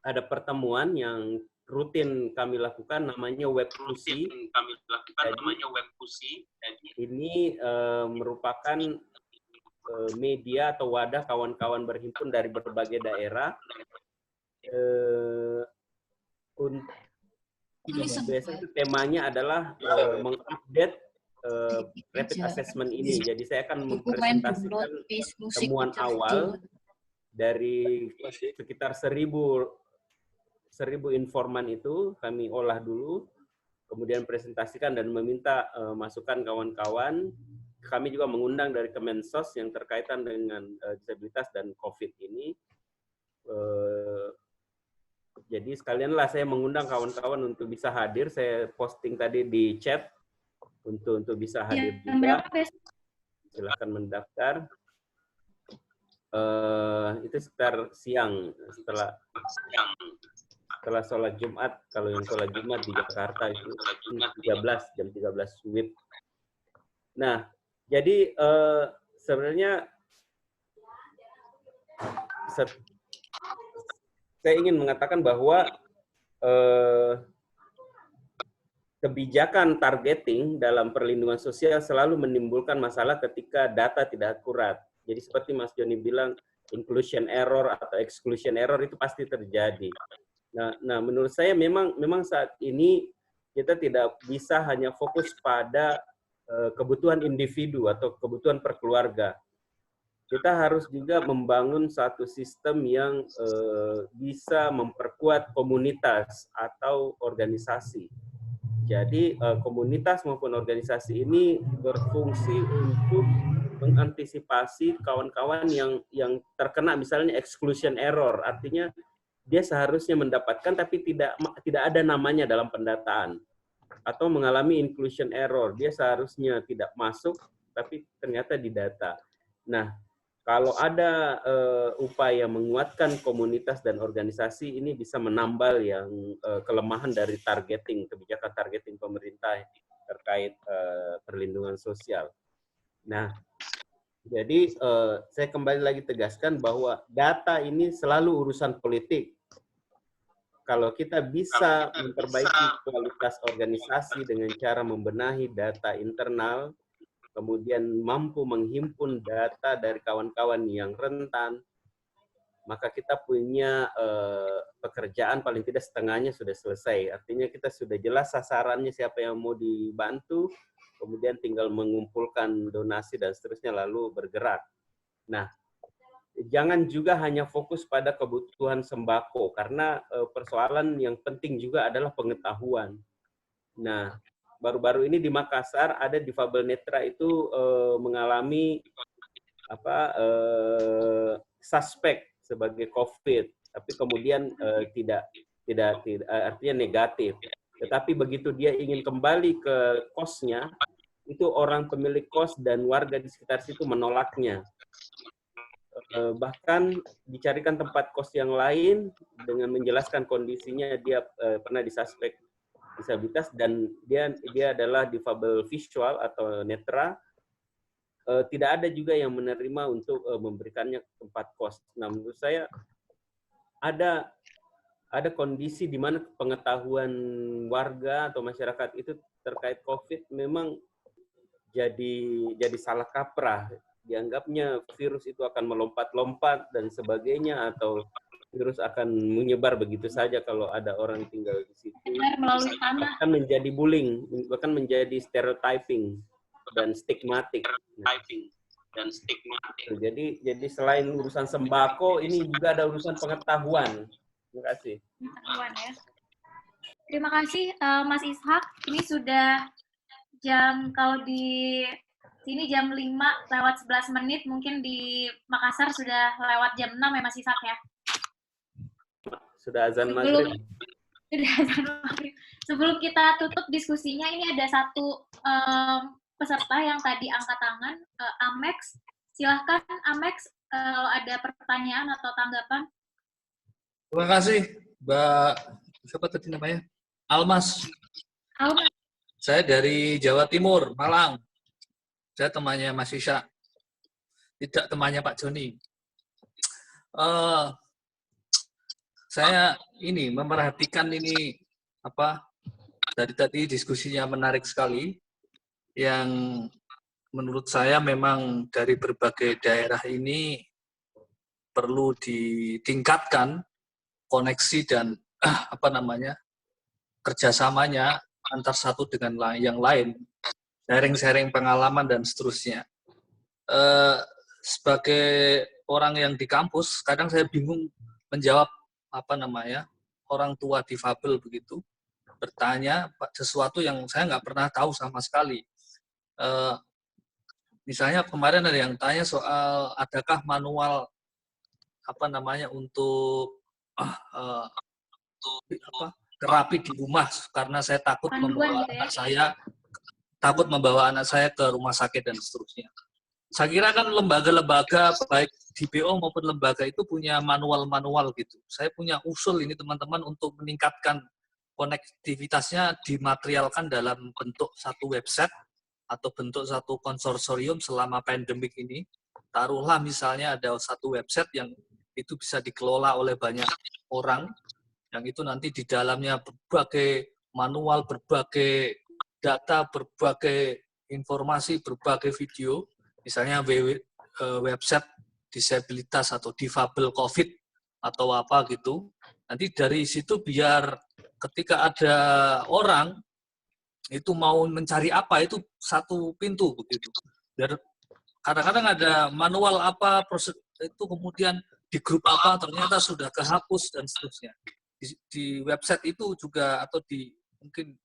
ada pertemuan yang rutin kami lakukan, namanya WebQC. Ini merupakan media atau wadah kawan-kawan berhimpun dari berbagai daerah. Biasanya temanya adalah mengupdate rapid assessment ini. Jadi saya akan mempresentasikan temuan awal dari sekitar 1.000 informan itu, kami olah dulu, kemudian presentasikan dan meminta masukan kawan-kawan kami juga mengundang dari Kemensos yang terkaitan dengan disabilitas dan COVID ini. Jadi sekalianlah saya mengundang kawan-kawan untuk bisa hadir. Saya posting tadi di chat untuk bisa hadir juga. Silakan mendaftar. Itu sekitar siang setelah sholat Jumat. Kalau yang sholat Jumat di Jakarta itu jam 13 WIB. Nah, jadi sebenarnya saya ingin mengatakan bahwa kebijakan targeting dalam perlindungan sosial selalu menimbulkan masalah ketika data tidak akurat. Jadi seperti Mas Joni bilang, inclusion error atau exclusion error itu pasti terjadi. Nah, menurut saya memang saat ini kita tidak bisa hanya fokus pada kebutuhan individu atau kebutuhan per keluarga. Kita harus juga membangun satu sistem yang bisa memperkuat komunitas atau organisasi. Jadi komunitas maupun organisasi ini berfungsi untuk mengantisipasi kawan-kawan yang terkena misalnya exclusion error, artinya dia seharusnya mendapatkan tapi tidak ada namanya dalam pendataan, atau mengalami inclusion error, dia seharusnya tidak masuk tapi ternyata didata. Nah, kalau ada upaya menguatkan komunitas dan organisasi, ini bisa menambal yang kelemahan dari kebijakan targeting pemerintah terkait perlindungan sosial. Nah, jadi saya kembali lagi tegaskan bahwa data ini selalu urusan politik. Kalau kita bisa memperbaiki kualitas organisasi dengan cara membenahi data internal, kemudian mampu menghimpun data dari kawan-kawan yang rentan, maka kita punya pekerjaan paling tidak setengahnya sudah selesai. Artinya kita sudah jelas sasarannya siapa yang mau dibantu, kemudian tinggal mengumpulkan donasi dan seterusnya lalu bergerak. Nah, jangan juga hanya fokus pada kebutuhan sembako, karena persoalan yang penting juga adalah pengetahuan. Nah, baru-baru ini di Makassar ada difabel netra itu mengalami suspek sebagai COVID, tapi kemudian tidak artinya negatif. Tetapi begitu dia ingin kembali ke kosnya, itu orang pemilik kos dan warga di sekitar situ menolaknya. Bahkan dicarikan tempat kos yang lain dengan menjelaskan kondisinya dia pernah disuspek disabilitas dan dia adalah difabel visual atau netra. Tidak ada juga yang menerima untuk memberikannya tempat kos. Nah, menurut saya ada kondisi di mana pengetahuan warga atau masyarakat itu terkait COVID memang jadi salah kaprah. Dianggapnya virus itu akan melompat-lompat dan sebagainya, atau virus akan menyebar begitu saja kalau ada orang tinggal di situ. Melalui tanah. Bahkan menjadi bullying, bahkan menjadi stereotyping dan stigmatik. Jadi selain urusan sembako, ini juga ada urusan pengetahuan. Terima kasih. Pengetahuan ya. Terima kasih Mas Ishak. Ini sudah kalau di sini jam 5:11, mungkin di Makassar sudah lewat jam 6 ya Mas Ishak ya? Sudah azan maghrib. Sudah azan maghrib. Sebelum kita tutup diskusinya, ini ada satu peserta yang tadi angkat tangan, Amex. Silahkan Amex, kalau ada pertanyaan atau tanggapan. Terima kasih, Mbak. Siapa tadi namanya? Almas. Almas. Saya dari Jawa Timur, Malang. Saya temannya Mas Isya, tidak temannya Pak Joni. Saya ini memerhatikan ini dari tadi diskusinya menarik sekali. Yang menurut saya memang dari berbagai daerah ini perlu ditingkatkan koneksi dan kerjasamanya antar satu dengan yang lain. Sharing-sharing pengalaman dan seterusnya. Sebagai orang yang di kampus, kadang saya bingung menjawab orang tua difabel begitu, bertanya sesuatu yang saya nggak pernah tahu sama sekali. Misalnya kemarin ada yang tanya soal adakah manual untuk terapi di rumah karena saya takut membawa anak saya ke rumah sakit dan seterusnya. Saya kira kan lembaga-lembaga baik di BO maupun lembaga itu punya manual-manual gitu. Saya punya usul ini teman-teman untuk meningkatkan konektivitasnya dimaterialkan dalam bentuk satu website atau bentuk satu konsorsium selama pandemik ini. Taruhlah misalnya ada satu website yang itu bisa dikelola oleh banyak orang, yang itu nanti di dalamnya berbagai manual, berbagai data, berbagai informasi, berbagai video, misalnya website disabilitas atau difabel COVID atau apa gitu. Nanti dari situ biar ketika ada orang itu mau mencari apa itu satu pintu begitu. Biar kadang-kadang ada manual apa proses itu kemudian di grup apa ternyata sudah kehapus dan seterusnya. Di website itu juga atau mungkin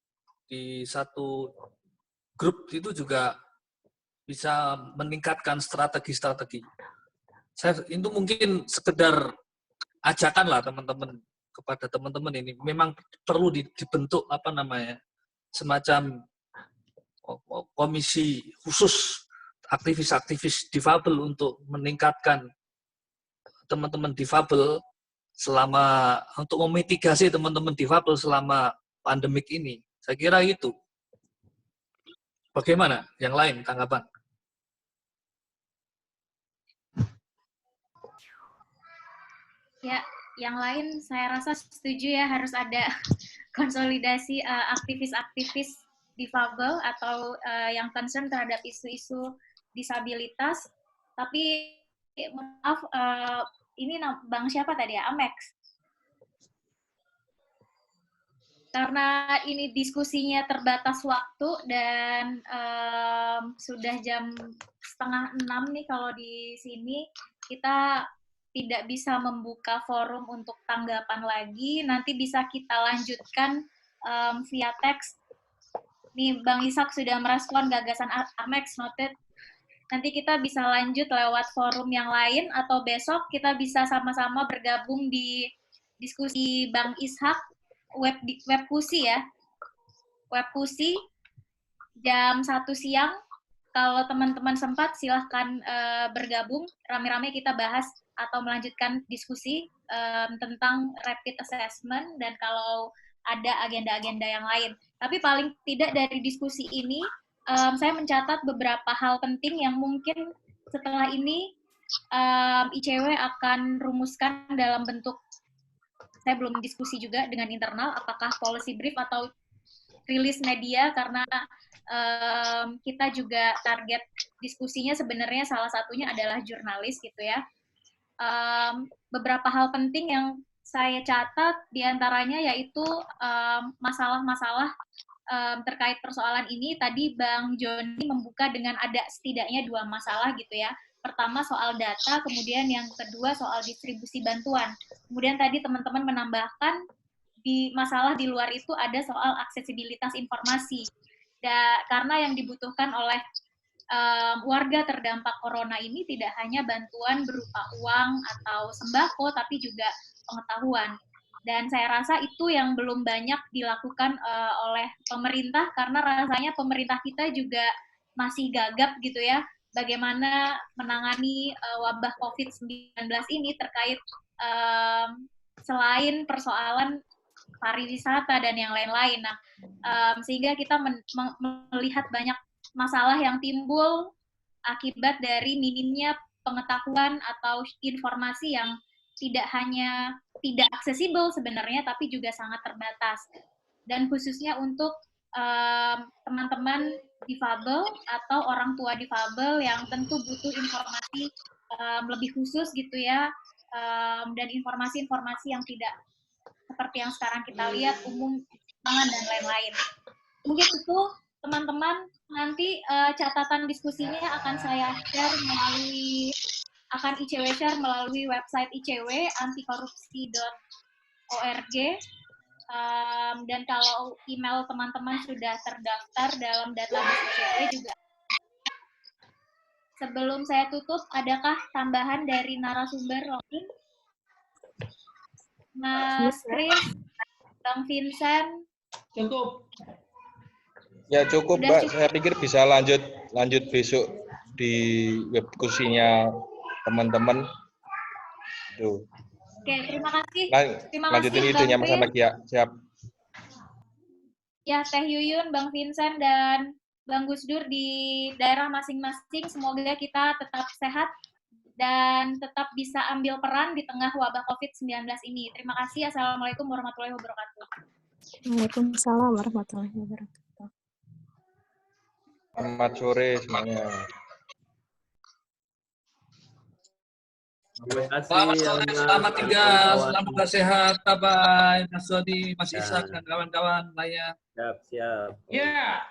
di satu grup itu juga bisa meningkatkan strategi-strategi. Itu mungkin sekedar ajakan lah teman-teman kepada teman-teman ini. Memang perlu dibentuk semacam komisi khusus aktivis-aktivis difabel untuk meningkatkan teman-teman difabel untuk memitigasi teman-teman difabel selama pandemik ini. Saya kira itu. Bagaimana? Yang lain tanggapan? Ya, yang lain saya rasa setuju ya, harus ada konsolidasi aktivis-aktivis difabel atau yang concern terhadap isu-isu disabilitas. Tapi maaf, ini Bang siapa tadi ya? Amex. Karena ini diskusinya terbatas waktu dan sudah jam 5:30 nih kalau di sini, kita tidak bisa membuka forum untuk tanggapan lagi. Nanti bisa kita lanjutkan via teks. Nih Bang Ishak sudah merespon gagasan Amex, noted. Nanti kita bisa lanjut lewat forum yang lain atau besok kita bisa sama-sama bergabung di diskusi Bang Ishak Webpusi ya. Webpusi jam 1 siang. Kalau teman-teman sempat silahkan bergabung, rame-rame kita bahas atau melanjutkan diskusi tentang rapid assessment dan kalau ada agenda-agenda yang lain. Tapi paling tidak dari diskusi ini saya mencatat beberapa hal penting yang mungkin setelah ini ICW akan rumuskan dalam bentuk, saya belum diskusi juga dengan internal, apakah policy brief atau rilis media, karena kita juga target diskusinya sebenarnya salah satunya adalah jurnalis gitu ya. Beberapa hal penting yang saya catat diantaranya yaitu masalah-masalah terkait persoalan ini. Tadi Bang Joni membuka dengan ada setidaknya 2 masalah gitu ya. Pertama soal data, kemudian yang kedua soal distribusi bantuan. Kemudian tadi teman-teman menambahkan masalah di luar itu ada soal aksesibilitas informasi. Karena yang dibutuhkan oleh warga terdampak corona ini tidak hanya bantuan berupa uang atau sembako, tapi juga pengetahuan. Dan saya rasa itu yang belum banyak dilakukan oleh pemerintah, karena rasanya pemerintah kita juga masih gagap gitu ya, bagaimana menangani wabah COVID-19 ini terkait selain persoalan pariwisata dan yang lain-lain. Nah, sehingga kita melihat banyak masalah yang timbul akibat dari minimnya pengetahuan atau informasi yang tidak hanya tidak aksesibel sebenarnya, tapi juga sangat terbatas. Dan khususnya untuk teman-teman difabel atau orang tua difabel yang tentu butuh informasi lebih khusus gitu ya, dan informasi-informasi yang tidak seperti yang sekarang kita lihat umum dan lain-lain. Mungkin itu teman-teman, nanti catatan diskusinya akan saya share akan ICW share melalui website ICW antikorupsi.org, dan kalau email teman-teman sudah terdaftar dalam database ICW juga sebelum saya tutup, adakah tambahan dari narasumber Rocky? Mas Kris, Bang Vincent? Cukup. Ya cukup, Sudah Mbak. cukup. Saya pikir bisa lanjut besok di web diskusinya teman-teman. Tuh. Oke, terima kasih. Terima Lanjutin kasih, idenya Bang Mas Kris. lagi ya. Siap. Ya, Teh Yuyun, Bang Vincent, dan Bang Gusdur di daerah masing-masing. Semoga kita tetap sehat dan tetap bisa ambil peran di tengah wabah COVID-19 ini. Terima kasih. Assalamualaikum warahmatullahi wabarakatuh. Waalaikumsalam warahmatullahi wabarakatuh. Selamat sore semuanya. Terima kasih. Selamat sore, selamat tinggal, selamat bersehat, bye-bye, Mas Dodi, Mas Ishak, dan kawan-kawan lainnya. Siap, siap. Ya.